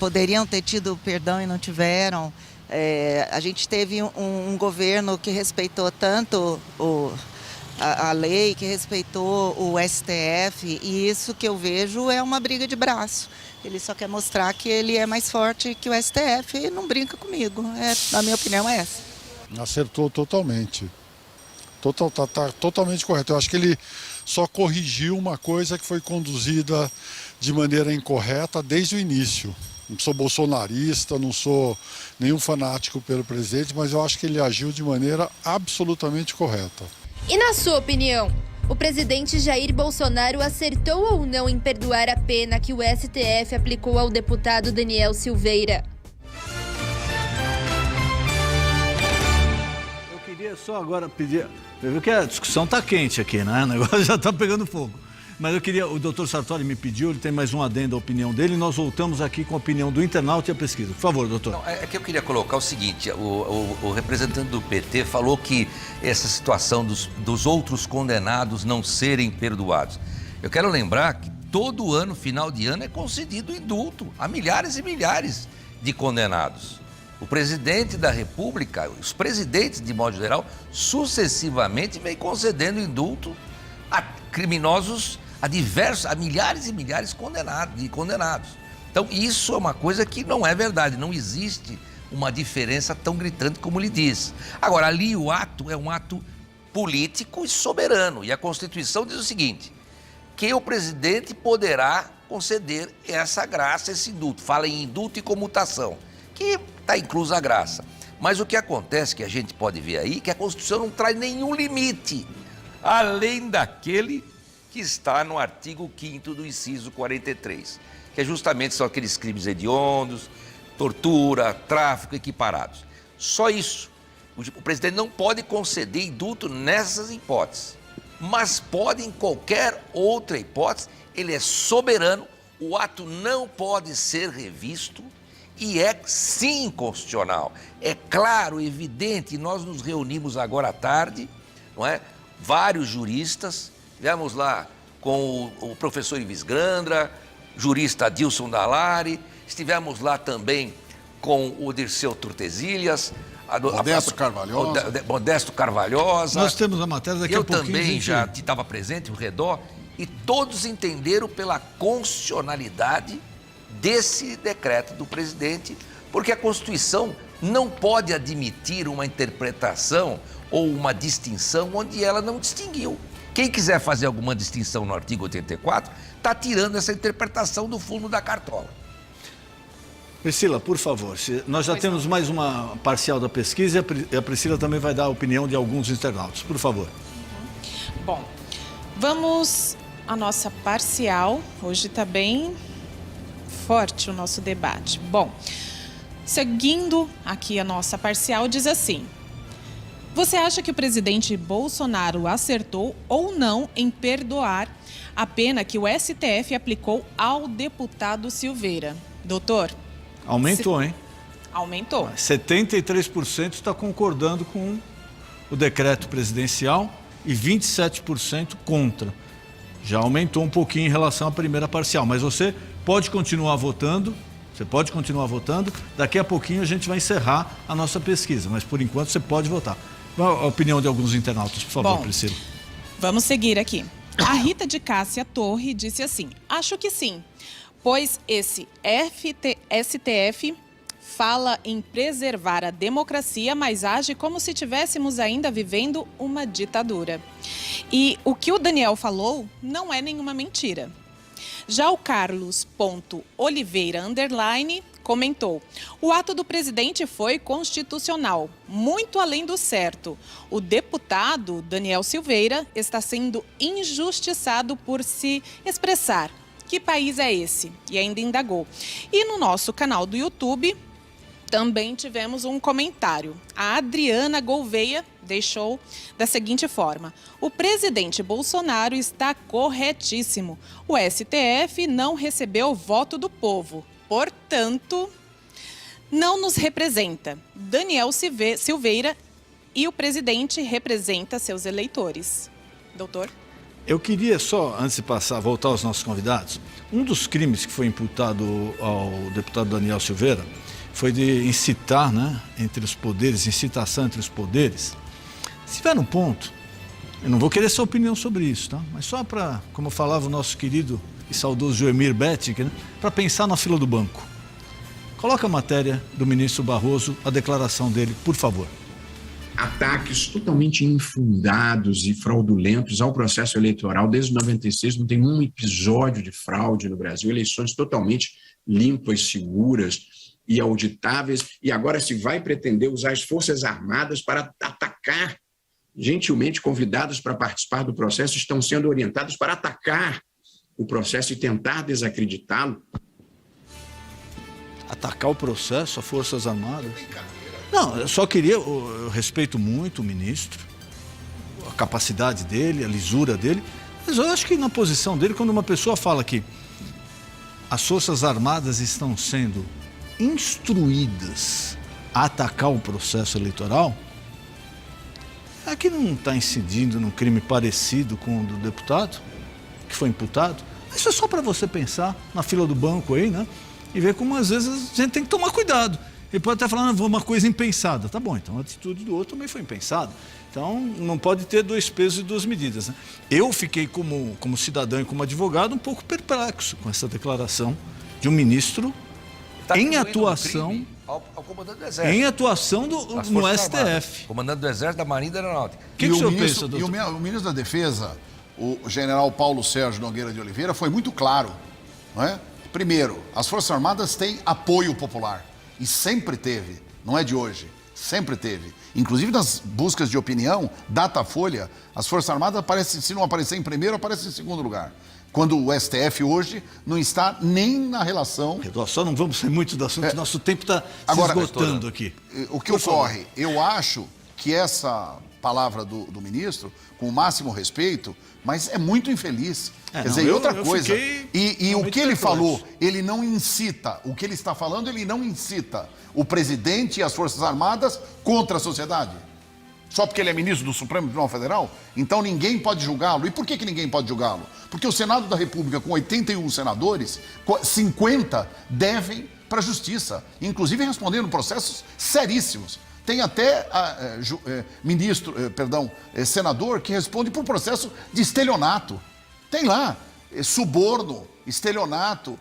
poderiam ter tido perdão e não tiveram. A gente teve um governo que respeitou tanto a lei, que respeitou o STF, e isso que eu vejo é uma briga de braço. Ele só quer mostrar que ele é mais forte que o STF e não brinca comigo. A minha opinião é essa. Acertou totalmente. Tá totalmente correto. Eu acho que ele só corrigiu uma coisa que foi conduzida de maneira incorreta desde o início. Não sou bolsonarista, não sou nenhum fanático pelo presidente, mas eu acho que ele agiu de maneira absolutamente correta. E na sua opinião, o presidente Jair Bolsonaro acertou ou não em perdoar a pena que o STF aplicou ao deputado Daniel Silveira? Eu queria só agora pedir... Eu vi que a discussão está quente aqui, né? O negócio já está pegando fogo. Mas eu queria... O doutor Sartori me pediu, ele tem mais um adendo à opinião dele, e nós voltamos aqui com a opinião do internauta e a pesquisa. Por favor, doutor. Não, é que eu queria colocar o seguinte, o representante do PT falou que essa situação dos outros condenados não serem perdoados. Eu quero lembrar que todo ano, final de ano, é concedido indulto a milhares e milhares de condenados. O presidente da República, os presidentes, de modo geral, sucessivamente vem concedendo indulto a criminosos, a milhares e milhares de condenados. Então, isso é uma coisa que não é verdade, não existe uma diferença tão gritante como ele diz. Agora, ali o ato é um ato político e soberano, e a Constituição diz o seguinte, que o presidente poderá conceder essa graça, esse indulto. Fala em indulto e comutação, que está inclusa a graça. Mas o que acontece, que a gente pode ver aí, que a Constituição não traz nenhum limite, além daquele que está no artigo 5º do inciso 43, que justamente são aqueles crimes hediondos, tortura, tráfico equiparados. Só isso. O presidente não pode conceder indulto nessas hipóteses, mas pode em qualquer outra hipótese. Ele é soberano, o ato não pode ser revisto e é sim constitucional. É claro, evidente, nós nos reunimos agora à tarde, não é? Vários juristas, viemos lá com o professor Ives Grandra, jurista Adilson Dallari, estivemos lá também com o Dirceu Tordesilhas, Modesto Carvalhosa. Nós temos a matéria daqui a pouquinho. Eu também já estava presente no redor, e todos entenderam pela constitucionalidade desse decreto do presidente, porque a Constituição não pode admitir uma interpretação ou uma distinção onde ela não distinguiu. Quem quiser fazer alguma distinção no artigo 84, está tirando essa interpretação do fundo da cartola. Priscila, por favor, nós já temos mais uma parcial da pesquisa e a Priscila também vai dar a opinião de alguns internautas. Por favor. Bom, vamos à nossa parcial. Hoje está bem forte o nosso debate. Bom, seguindo aqui a nossa parcial, diz assim: você acha que o presidente Bolsonaro acertou ou não em perdoar a pena que o STF aplicou ao deputado Silveira? Doutor? Aumentou, hein? Aumentou. 73% está concordando com o decreto presidencial e 27% contra. Já aumentou um pouquinho em relação à primeira parcial, mas você pode continuar votando. Daqui a pouquinho a gente vai encerrar a nossa pesquisa, mas por enquanto você pode votar. A opinião de alguns internautas, por favor, Priscila. Vamos seguir aqui. A Rita de Cássia Torre disse assim: acho que sim, pois esse STF fala em preservar a democracia, mas age como se estivéssemos ainda vivendo uma ditadura. E o que o Daniel falou não é nenhuma mentira. Já o Carlos.Oliveira _ comentou: o ato do presidente foi constitucional, muito além do certo. O deputado Daniel Silveira está sendo injustiçado por se expressar. Que país é esse? E ainda indagou. E no nosso canal do YouTube também tivemos um comentário. A Adriana Gouveia deixou da seguinte forma: o presidente Bolsonaro está corretíssimo. O STF não recebeu o voto do povo, portanto, não nos representa. Daniel Silveira e o presidente representa seus eleitores. Doutor? Eu queria só, antes de voltar aos nossos convidados, um dos crimes que foi imputado ao deputado Daniel Silveira foi de incitar, entre os poderes, incitação entre os poderes. Se tiver um ponto, eu não vou querer sua opinião sobre isso, tá? Mas só para, como falava o nosso querido e saudoso Joemir Bettig, para pensar na fila do banco. Coloca a matéria do ministro Barroso, a declaração dele, por favor. Ataques totalmente infundados e fraudulentos ao processo eleitoral. Desde 96 não tem um episódio de fraude no Brasil, eleições totalmente limpas, seguras e auditáveis, e agora se vai pretender usar as Forças Armadas para atacar. Gentilmente convidados para participar do processo estão sendo orientados para atacar o processo e tentar desacreditá-lo. Atacar o processo, as Forças Armadas? Não, eu só queria, eu respeito muito o ministro, a capacidade dele, a lisura dele, mas eu acho que na posição dele, quando uma pessoa fala que as Forças Armadas estão sendo instruídas a atacar o processo eleitoral, aqui não está incidindo num crime parecido com o do deputado, que foi imputado. Isso é só para você pensar na fila do banco aí, e ver como às vezes a gente tem que tomar cuidado. Ele pode estar falando uma coisa impensada. Tá bom, então a atitude do outro também foi impensada. Então, não pode ter dois pesos e duas medidas, né? Eu fiquei, como cidadão e como advogado, um pouco perplexo com essa declaração de um ministro em atuação... Ao comandante do Exército. Em atuação no STF. Comandante do Exército, da Marinha e da Aeronáutica. O que o senhor pensa, doutor? E o ministro da Defesa, o general Paulo Sérgio Nogueira de Oliveira, foi muito claro, não é? Primeiro, as Forças Armadas têm apoio popular. E sempre teve, não é de hoje, sempre teve. Inclusive nas buscas de opinião, Datafolha, as Forças Armadas aparecem, se não aparecer em primeiro, aparecem em segundo lugar. Quando o STF hoje não está nem na relação... Só não vamos sair muito do assunto, nosso tempo está se esgotando aqui. O que ocorre? Eu acho que essa palavra do ministro, com o máximo respeito, mas é muito infeliz. Quer dizer, outra coisa. E o que ele falou, ele não incita. O que ele está falando, ele não incita o presidente e as Forças Armadas contra a sociedade. Só porque ele é ministro do Supremo Tribunal Federal? Então ninguém pode julgá-lo. E por que ninguém pode julgá-lo? Porque o Senado da República, com 81 senadores, 50 devem para a Justiça, inclusive respondendo processos seríssimos. Tem até senador que responde por processo de estelionato. Tem lá, suborno, estelionato.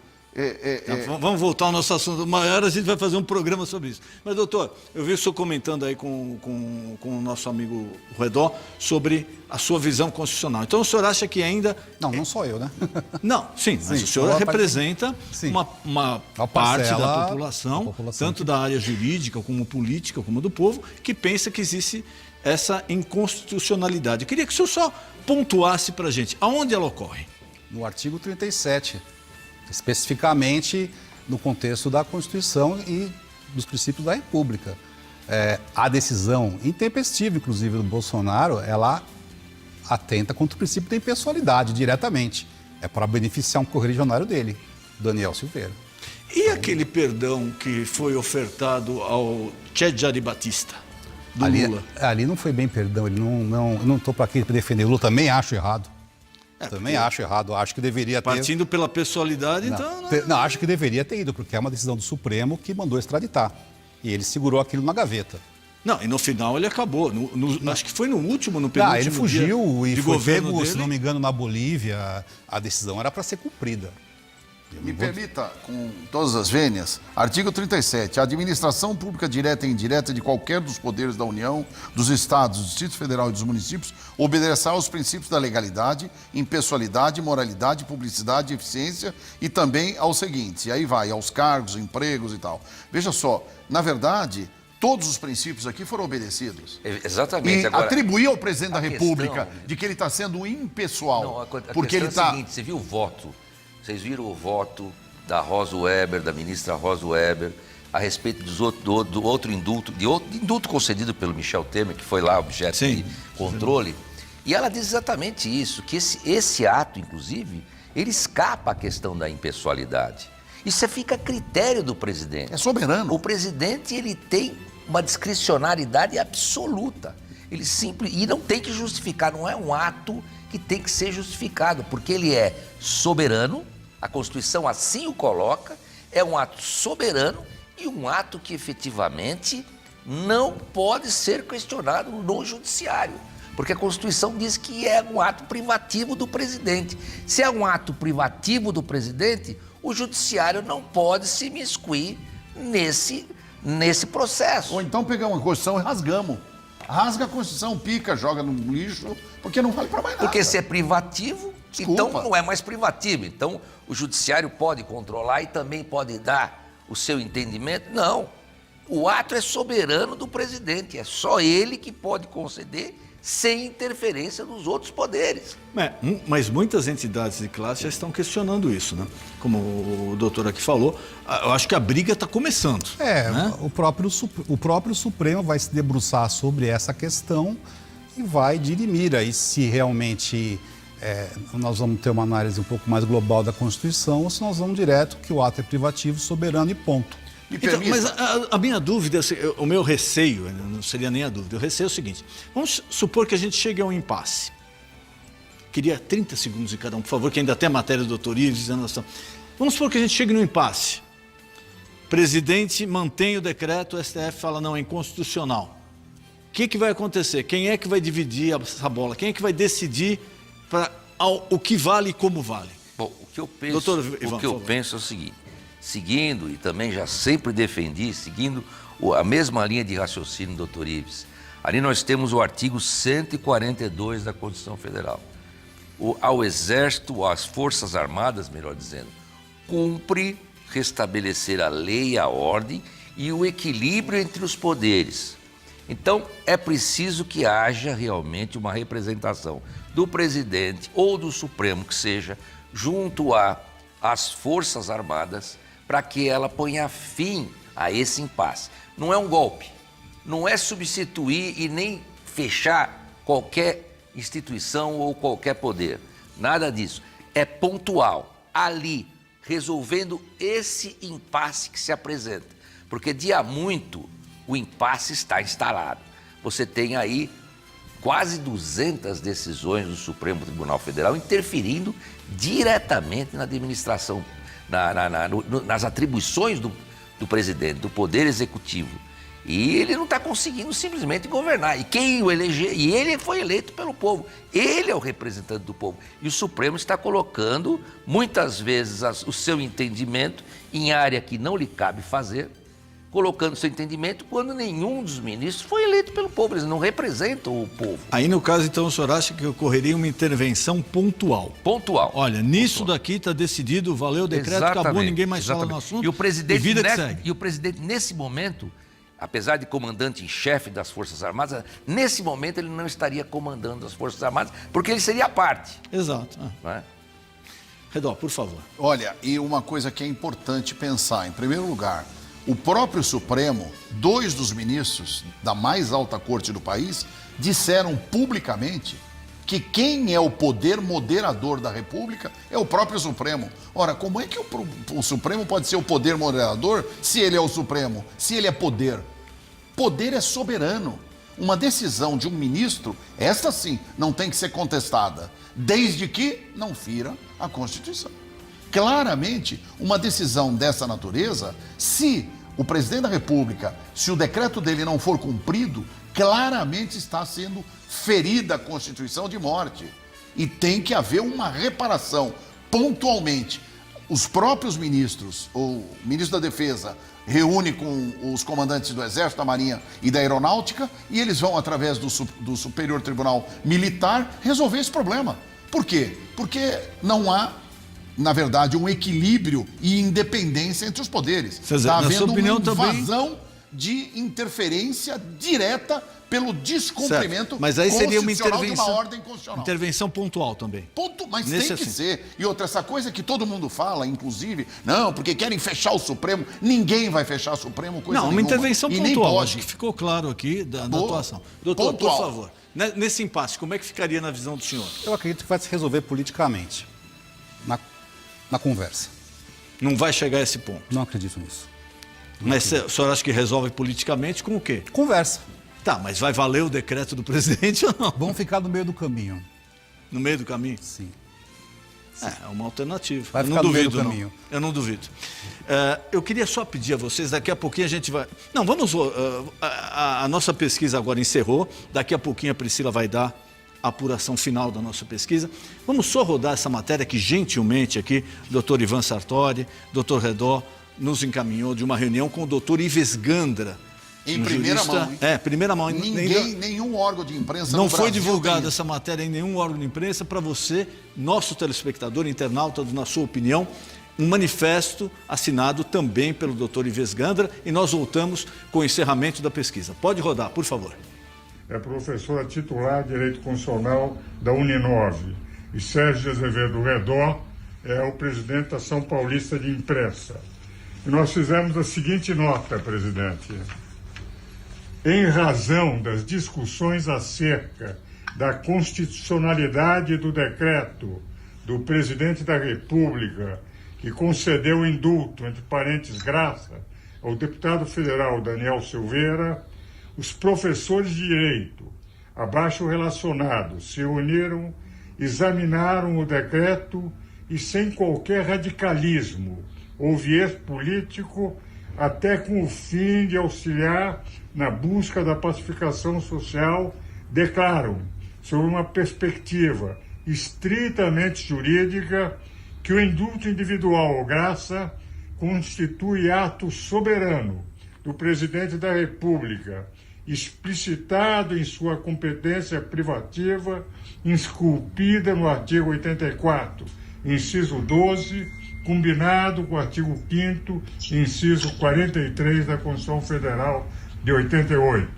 Vamos voltar ao nosso assunto. Uma hora a gente vai fazer um programa sobre isso. Mas, doutor, eu vi o senhor comentando aí com o nosso amigo Redó sobre a sua visão constitucional. Então, o senhor acha que ainda... Não sou eu, né? Não, sim, mas o senhor representa uma parte da população, tanto da área jurídica, como política, como do povo, que pensa que existe essa inconstitucionalidade. Eu queria que o senhor só pontuasse para a gente aonde ela ocorre. No artigo 37. Especificamente no contexto da Constituição e dos princípios da República. A decisão intempestiva, inclusive, do Bolsonaro, ela atenta contra o princípio da impessoalidade, diretamente. É para beneficiar um correligionário dele, Daniel Silveira. E aquele perdão que foi ofertado ao Cesare Batista, do Lula? Ali não foi bem perdão, eu não estou para aqui para defender o Lula, também acho errado. Também acho errado, acho que deveria ter... Partindo pela pessoalidade, Não, acho que deveria ter ido, porque é uma decisão do Supremo que mandou extraditar. E ele segurou aquilo na gaveta. Não, e no final ele acabou. Acho que foi no último, penúltimo ele fugiu e foi pego, dele. Se não me engano, na Bolívia. A decisão era para ser cumprida. Me permita, com todas as vênias, artigo 37. A administração pública direta e indireta de qualquer dos poderes da União, dos Estados, do Distrito Federal e dos municípios obedecerá aos princípios da legalidade, impessoalidade, moralidade, publicidade, eficiência e também aos seguintes. E aí vai, aos cargos, empregos e tal. Veja só, na verdade, todos os princípios aqui foram obedecidos. Exatamente. E agora, atribuir ao presidente da República de que ele está sendo impessoal. Não, porque ele é o seguinte, você viu o voto? Vocês viram o voto da Rosa Weber, da ministra Rosa Weber, a respeito do outro indulto concedido pelo Michel Temer, que foi lá objeto de controle. E ela diz exatamente isso, que esse ato, inclusive, ele escapa à questão da impessoalidade. Isso fica a critério do presidente. É soberano. O presidente, ele tem uma discricionariedade absoluta. E não tem que justificar, não é um ato que tem que ser justificado, porque ele é soberano. A Constituição assim o coloca, é um ato soberano e um ato que efetivamente não pode ser questionado no judiciário, porque a Constituição diz que é um ato privativo do presidente. Se é um ato privativo do presidente, o judiciário não pode se imiscuir nesse processo. Ou então pegamos a Constituição e rasgamos. Rasga a Constituição, pica, joga no lixo, porque não vale para mais nada. Porque se é privativo, então não é mais privativo. Então o judiciário pode controlar e também pode dar o seu entendimento? Não. O ato é soberano do presidente, é só ele que pode conceder sem interferência dos outros poderes. Mas muitas entidades de classe já estão questionando isso, né? Como o doutor aqui falou, eu acho que a briga está começando. Né? O próprio Supremo vai se debruçar sobre essa questão e vai dirimir aí se realmente nós vamos ter uma análise um pouco mais global da Constituição ou se nós vamos direto que o ato é privativo, soberano e ponto. Então, mas a minha dúvida, o meu receio, não seria nem a dúvida, o receio é o seguinte: vamos supor que a gente chegue a um impasse. Queria 30 segundos de cada um, por favor, que ainda tem a matéria do doutor Ives dizendo assim. Vamos supor que a gente chegue no impasse. presidente mantém o decreto, o STF fala não, é inconstitucional. O que vai acontecer? Quem é que vai dividir essa bola? Quem é que vai decidir o que vale e como vale? Bom, o que eu penso é o seguinte, seguindo, e também já sempre defendi, seguindo a mesma linha de raciocínio, doutor Ives, ali nós temos o artigo 142 da Constituição Federal. Ao Exército, às Forças Armadas, melhor dizendo, cumpre restabelecer a lei e a ordem e o equilíbrio entre os poderes. Então, é preciso que haja realmente uma representação do presidente ou do Supremo, que seja, junto às Forças Armadas, para que ela ponha fim a esse impasse. Não é um golpe, não é substituir e nem fechar qualquer instituição ou qualquer poder. Nada disso. É pontual, ali, resolvendo esse impasse que se apresenta. Porque de há muito o impasse está instalado. Você tem aí quase 200 decisões do Supremo Tribunal Federal interferindo diretamente na administração, nas atribuições do presidente, do Poder Executivo. E ele não está conseguindo simplesmente governar. E quem o eleger, e ele foi eleito pelo povo. Ele é o representante do povo. E o Supremo está colocando, muitas vezes, o seu entendimento em área que não lhe cabe fazer, colocando seu entendimento quando nenhum dos ministros foi eleito pelo povo. Eles não representam o povo. Aí, no caso, então, o senhor acha que ocorreria uma intervenção pontual? Pontual. Olha, nisso daqui está decidido, valeu o decreto, acabou, ninguém mais fala no assunto. E o presidente, vida que segue. E o presidente, nesse momento, apesar de comandante em chefe das Forças Armadas, nesse momento ele não estaria comandando as Forças Armadas, porque ele seria a parte. Exato. Não é? Redó, por favor. Olha, e uma coisa que é importante pensar, em primeiro lugar, o próprio Supremo, 2 dos ministros da mais alta corte do país, disseram publicamente que quem é o poder moderador da República é o próprio Supremo. Ora, como é que o Supremo pode ser o poder moderador se ele é o Supremo, se ele é poder? Poder é soberano. Uma decisão de um ministro, esta sim, não tem que ser contestada, desde que não fira a Constituição. Claramente, uma decisão dessa natureza, se o presidente da República, se o decreto dele não for cumprido, claramente está sendo ferida a Constituição de morte. E tem que haver uma reparação, pontualmente. Os próprios ministros, o ministro da Defesa, reúne com os comandantes do Exército, da Marinha e da Aeronáutica, e eles vão, através do Superior Tribunal Militar, resolver esse problema. Por quê? Porque não há, na verdade, um equilíbrio e independência entre os poderes. Está havendo uma invasão de interferência direta pelo descumprimento, certo. Mas aí seria uma constitucional de uma ordem constitucional. Intervenção pontual também. Mas tem que ser. E outra, essa coisa que todo mundo fala, inclusive, não, porque querem fechar o Supremo. Ninguém vai fechar o Supremo, coisa nenhuma. Uma intervenção e pontual. Acho que ficou claro aqui da atuação. Doutor, pontual. Por favor, nesse impasse, como é que ficaria na visão do senhor? Eu acredito que vai se resolver politicamente, na conversa. Não vai chegar a esse ponto? Não acredito nisso. Mas o senhor acha que resolve politicamente com o quê? Conversa. Tá, mas vai valer o decreto do presidente ou não? Vamos ficar no meio do caminho. No meio do caminho? Sim. É uma alternativa. Vai ficar no meio do caminho. Eu não duvido. Eu queria só pedir a vocês, daqui a pouquinho a gente vai... Não, vamos... A nossa pesquisa agora encerrou, daqui a pouquinho a Priscila vai dar a apuração final da nossa pesquisa. Vamos só rodar essa matéria que gentilmente aqui, doutor Ivan Sartori, doutor Redó, nos encaminhou de uma reunião com o doutor Ives Gandra. Em primeira mão, hein? Primeira mão. Nenhum órgão de imprensa não foi divulgada essa matéria em nenhum órgão de imprensa. Para você, nosso telespectador, internauta, na sua opinião, um manifesto assinado também pelo doutor Ives Gandra, e nós voltamos com o encerramento da pesquisa. Pode rodar, por favor. É professora titular de Direito Constitucional da Uninove. E Sérgio Azevedo Redó é o presidente da Ação Paulista de Imprensa. E nós fizemos a seguinte nota, presidente. Em razão das discussões acerca da constitucionalidade do decreto do presidente da República que concedeu o indulto, entre parênteses, graça, ao deputado federal Daniel Silveira, os professores de direito, abaixo relacionados, se uniram, examinaram o decreto e, sem qualquer radicalismo ou viés político, até com o fim de auxiliar na busca da pacificação social, declaram, sob uma perspectiva estritamente jurídica, que o indulto individual ou graça constitui ato soberano do Presidente da República, explicitado em sua competência privativa, esculpida no artigo 84, inciso 12, combinado com o artigo 5º, inciso 43 da Constituição Federal de 88.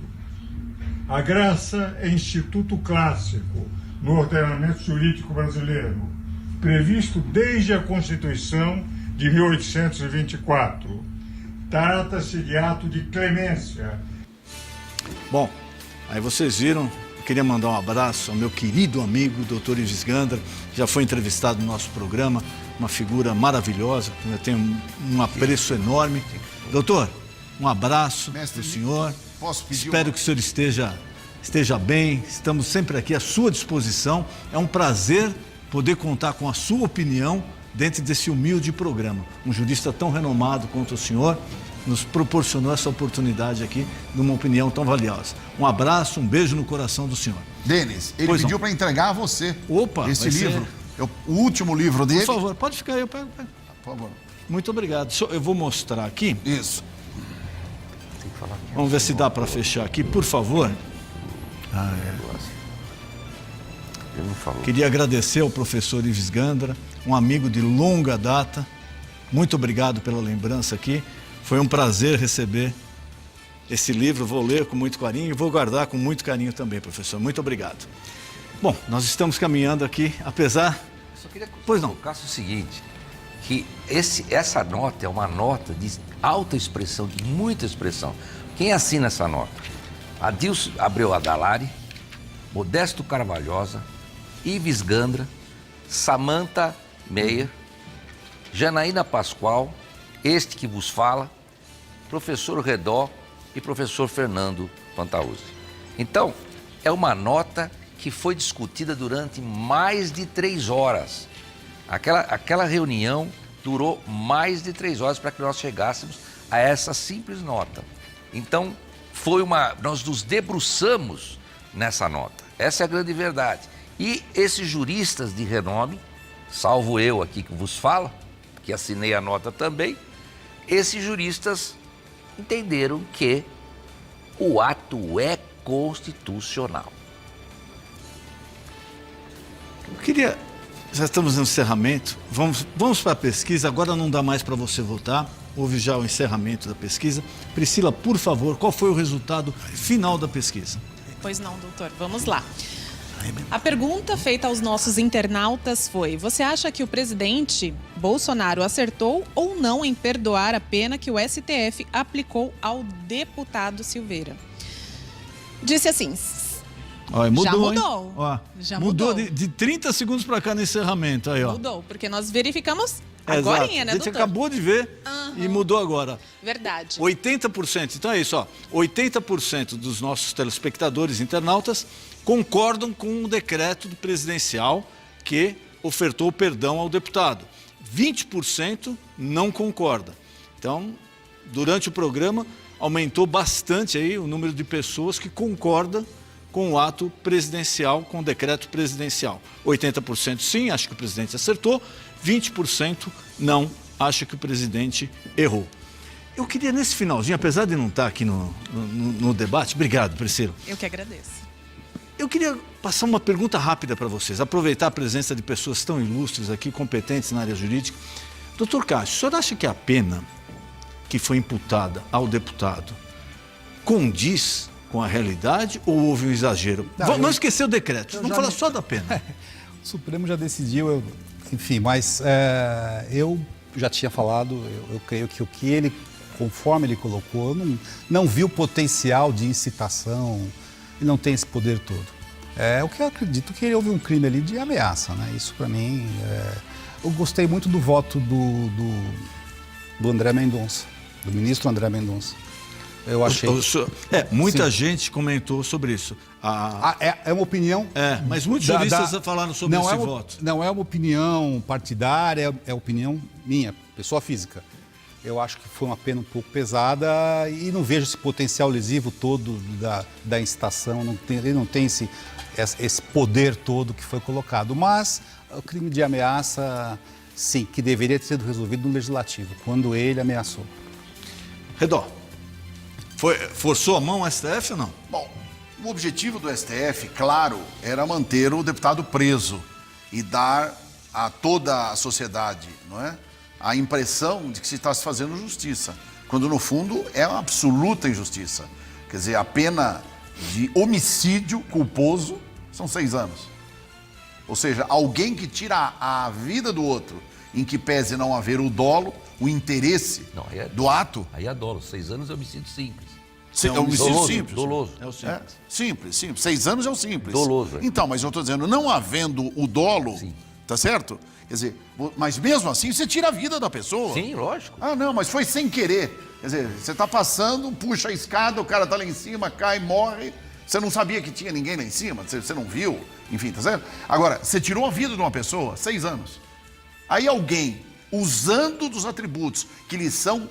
A graça é instituto clássico no ordenamento jurídico brasileiro, previsto desde a Constituição de 1824. Trata-se de ato de clemência. Bom, aí vocês viram, eu queria mandar um abraço ao meu querido amigo, Dr. Ives Gandra, que já foi entrevistado no nosso programa, uma figura maravilhosa, que eu tenho um apreço enorme. Doutor, um abraço para o senhor. Posso pedir Espero que o senhor esteja bem, estamos sempre aqui à sua disposição. É um prazer poder contar com a sua opinião dentro desse humilde programa. Um jurista tão renomado quanto o senhor nos proporcionou essa oportunidade aqui de uma opinião tão valiosa. Um abraço, um beijo no coração do senhor. Denis, ele Pois pediu não. para entregar a você esse vai ser- livro. O último livro dele. Por favor, pode ficar aí, eu pego. Por favor. Muito obrigado. Eu vou mostrar aqui. Isso. Vamos ver se dá para fechar aqui, por favor. Ele não falou. Queria agradecer ao professor Ives Gandra, um amigo de longa data. Muito obrigado pela lembrança aqui. Foi um prazer receber esse livro. Vou ler com muito carinho e vou guardar com muito carinho também, professor. Muito obrigado. Bom, nós estamos caminhando aqui, apesar... Eu só queria Pois não. colocar o seguinte, que essa nota é uma nota de alta expressão, de muita expressão. Quem assina essa nota? Adilson Abreu Adalari, Modesto Carvalhosa, Ives Gandra, Samantha Meyer, Janaína Pascoal, este que vos fala, professor Redó e professor Fernando Pantauzzi. Então, é uma nota que foi discutida durante mais de 3 horas. Aquela reunião durou mais de 3 horas para que nós chegássemos a essa simples nota. Então, nós nos debruçamos nessa nota. Essa é a grande verdade. E esses juristas de renome, salvo eu aqui que vos falo, que assinei a nota também, esses juristas entenderam que o ato é constitucional. Eu queria... Já estamos no encerramento. Vamos para a pesquisa. Agora não dá mais para você votar. Houve já o encerramento da pesquisa. Priscila, por favor, qual foi o resultado final da pesquisa? Pois não, doutor. Vamos lá. A pergunta feita aos nossos internautas foi: você acha que o presidente Bolsonaro acertou ou não em perdoar a pena que o STF aplicou ao deputado Silveira? Disse assim... Olha, mudou, já mudou. Hein? Ó, Já mudou mudou. de 30 segundos para cá no encerramento. Aí, ó. Mudou, porque nós verificamos Exato. agorinha, né, A gente doutor? acabou de ver e mudou agora. Verdade. 80%. Então é isso, ó. 80% dos nossos telespectadores internautas concordam com o decreto presidencial que ofertou perdão ao deputado. 20% não concorda. Então, durante o programa, aumentou bastante aí o número de pessoas que concordam com o ato presidencial, com o decreto presidencial. 80% sim, acha que o presidente acertou, 20% não, acha que o presidente errou. Eu queria, nesse finalzinho, apesar de não estar aqui no debate, obrigado, Priscila. Eu que agradeço. Eu queria passar uma pergunta rápida para vocês, aproveitar a presença de pessoas tão ilustres aqui, competentes na área jurídica. Doutor Cássio, o senhor acha que a pena que foi imputada ao deputado condiz com a realidade ou houve um exagero? Vamos esquecer o decreto, vamos falar só da pena. O Supremo já decidiu, enfim, mas eu já tinha falado, eu creio que o que ele, conforme ele colocou, não viu potencial de incitação e não tem esse poder todo. O que eu acredito que houve um crime ali de ameaça, né? Isso para mim, eu gostei muito do voto do André Mendonça, do ministro André Mendonça. Eu achei. Muita gente comentou sobre isso. É uma opinião. Mas muitos juristas falaram sobre esse voto. Não é uma opinião partidária, é opinião minha, pessoa física. eu acho que foi uma pena um pouco pesada e não vejo esse potencial lesivo todo da incitação, ele não tem esse poder todo que foi colocado. Mas o crime de ameaça, sim, que deveria ter sido resolvido no Legislativo, quando ele ameaçou. Redó, forçou a mão o STF ou não? Bom, o objetivo do STF, claro, era manter o deputado preso e dar a toda a sociedade, não é, a impressão de que se está se fazendo justiça, quando no fundo é uma absoluta injustiça. Quer dizer, a pena de homicídio culposo são 6 anos. Ou seja, alguém que tira a vida do outro, em que pese não haver o dolo, o interesse do ato. Aí é dolo, 6 anos é homicídio simples. É um homicídio doloso, simples. Doloso. É o simples. Simples. 6 anos é o simples. Doloso. Então, mas eu estou dizendo, não havendo o dolo, tá certo? Quer dizer, mas mesmo assim você tira a vida da pessoa. Sim, lógico. Ah, não, mas foi sem querer. Quer dizer, você está passando, puxa a escada, o cara está lá em cima, cai, morre. Você não sabia que tinha ninguém lá em cima, você não viu, enfim, tá certo? Agora, você tirou a vida de uma pessoa, 6 anos. Aí alguém, usando dos atributos que lhe são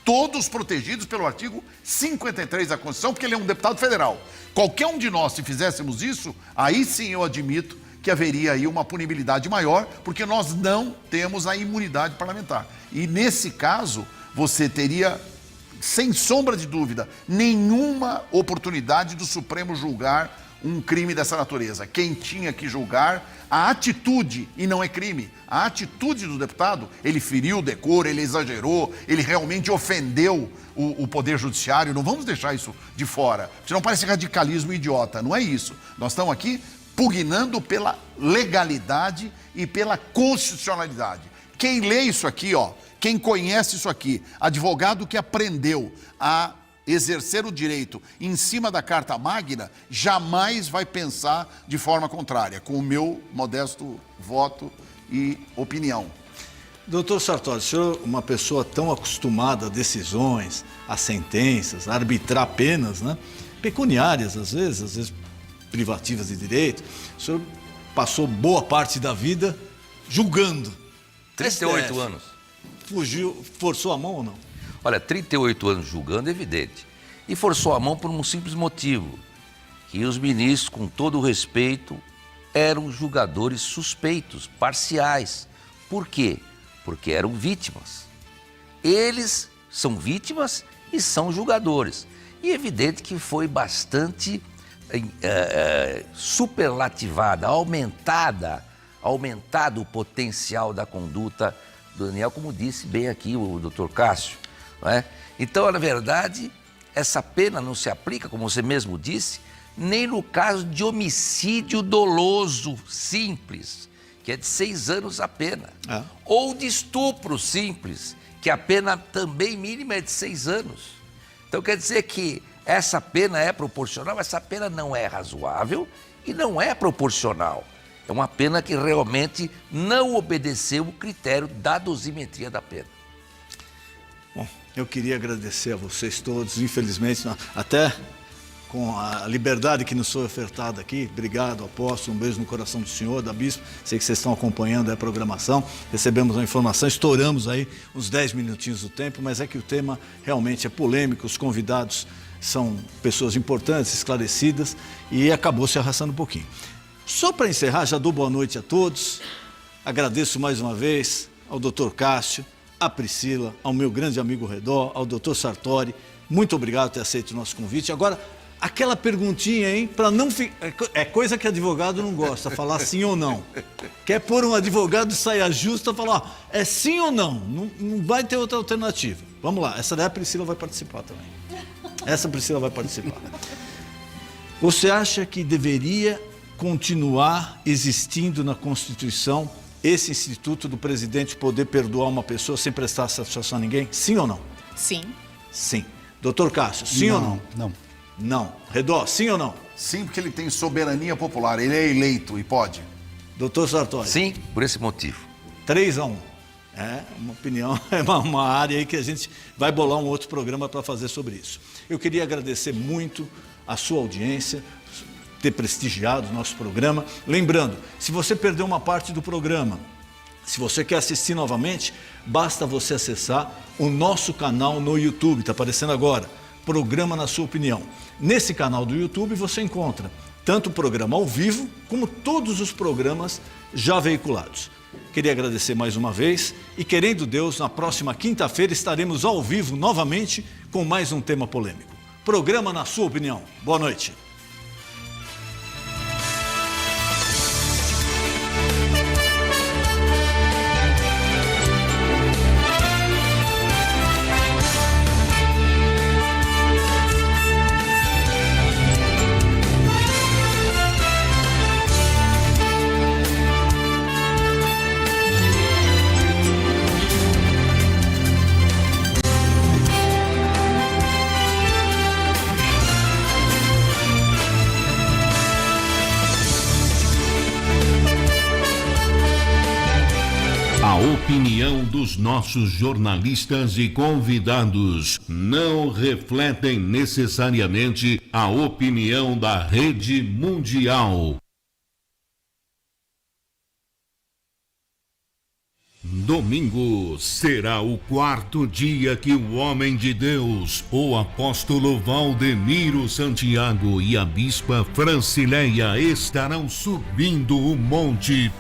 todos protegidos pelo artigo 53 da Constituição, porque ele é um deputado federal. Qualquer um de nós, se fizéssemos isso, aí sim eu admito que haveria aí uma punibilidade maior, porque nós não temos a imunidade parlamentar. E nesse caso, você teria, sem sombra de dúvida, nenhuma oportunidade do Supremo julgar um crime dessa natureza. Quem tinha que julgar a atitude, e não é crime, a atitude do deputado, ele feriu o decoro, ele exagerou, ele realmente ofendeu o Poder Judiciário, não vamos deixar isso de fora, senão parece radicalismo idiota, não é isso. Nós estamos aqui pugnando pela legalidade e pela constitucionalidade. Quem lê isso aqui, ó, quem conhece isso aqui, advogado que aprendeu a exercer o direito em cima da Carta Magna, jamais vai pensar de forma contrária, com o meu modesto voto e opinião. Doutor Sartori, o senhor é uma pessoa tão acostumada a decisões, a sentenças, a arbitrar penas, né? Pecuniárias às vezes privativas de direito. O senhor passou boa parte da vida julgando. 38 anos. Forçou a mão ou não? Olha, 38 anos julgando é evidente. E forçou a mão por um simples motivo, que os ministros, com todo o respeito, eram julgadores suspeitos, parciais. Por quê? Porque eram vítimas. Eles são vítimas e são julgadores. E é evidente que foi bastante superlativada, aumentado o potencial da conduta do Daniel, como disse bem aqui o doutor Cássio. Não é? Então, na verdade, essa pena não se aplica, como você mesmo disse, nem no caso de homicídio doloso simples, que é de 6 anos a pena, ou de estupro simples, que a pena também mínima é de 6 anos. Então, quer dizer que essa pena é proporcional, essa pena não é razoável e não é proporcional. É uma pena que realmente não obedeceu o critério da dosimetria da pena. Bom, eu queria agradecer a vocês todos, infelizmente, até com a liberdade que nos foi ofertada aqui. Obrigado, apóstolo, um beijo no coração do senhor, da bispo. Sei que vocês estão acompanhando a programação, recebemos a informação, estouramos aí uns 10 minutinhos do tempo, mas é que o tema realmente é polêmico, os convidados são pessoas importantes, esclarecidas, e acabou se arrastando um pouquinho. Só para encerrar, já dou boa noite a todos, agradeço mais uma vez ao doutor Cássio, à Priscila, ao meu grande amigo Redó, ao doutor Sartori, muito obrigado por ter aceito o nosso convite. Agora, aquela perguntinha, hein, para não ficar... É coisa que advogado não gosta, falar sim ou não. Quer pôr um advogado de saia justa, falar, é sim ou não, não vai ter outra alternativa. Vamos lá, essa daí a Priscila vai participar também. Essa Priscila vai participar. Você acha que deveria continuar existindo na Constituição esse instituto do presidente poder perdoar uma pessoa sem prestar satisfação a ninguém? Sim ou não? Sim. Sim. Doutor Cássio, sim ou não? Não. Não. Redó, sim ou não? Sim, porque ele tem soberania popular, ele é eleito e pode. Doutor Sartori? Sim, por esse motivo. 3-1. É uma opinião, é uma área aí que a gente vai bolar um outro programa para fazer sobre isso. Eu queria agradecer muito a sua audiência, ter prestigiado o nosso programa. Lembrando, se você perdeu uma parte do programa, Se você quer assistir novamente, basta você acessar o nosso canal no YouTube, está aparecendo agora, Programa Na Sua Opinião. Nesse canal do YouTube você encontra tanto o programa ao vivo, como todos os programas já veiculados. Queria agradecer mais uma vez e, querendo Deus, na próxima quinta-feira estaremos ao vivo novamente com mais um tema polêmico. Programa Na Sua Opinião. Boa noite. A opinião dos nossos jornalistas e convidados não refletem necessariamente a opinião da rede mundial. Domingo será o 4º dia que o homem de Deus, o apóstolo Valdemiro Santiago e a bispa Francileia estarão subindo o monte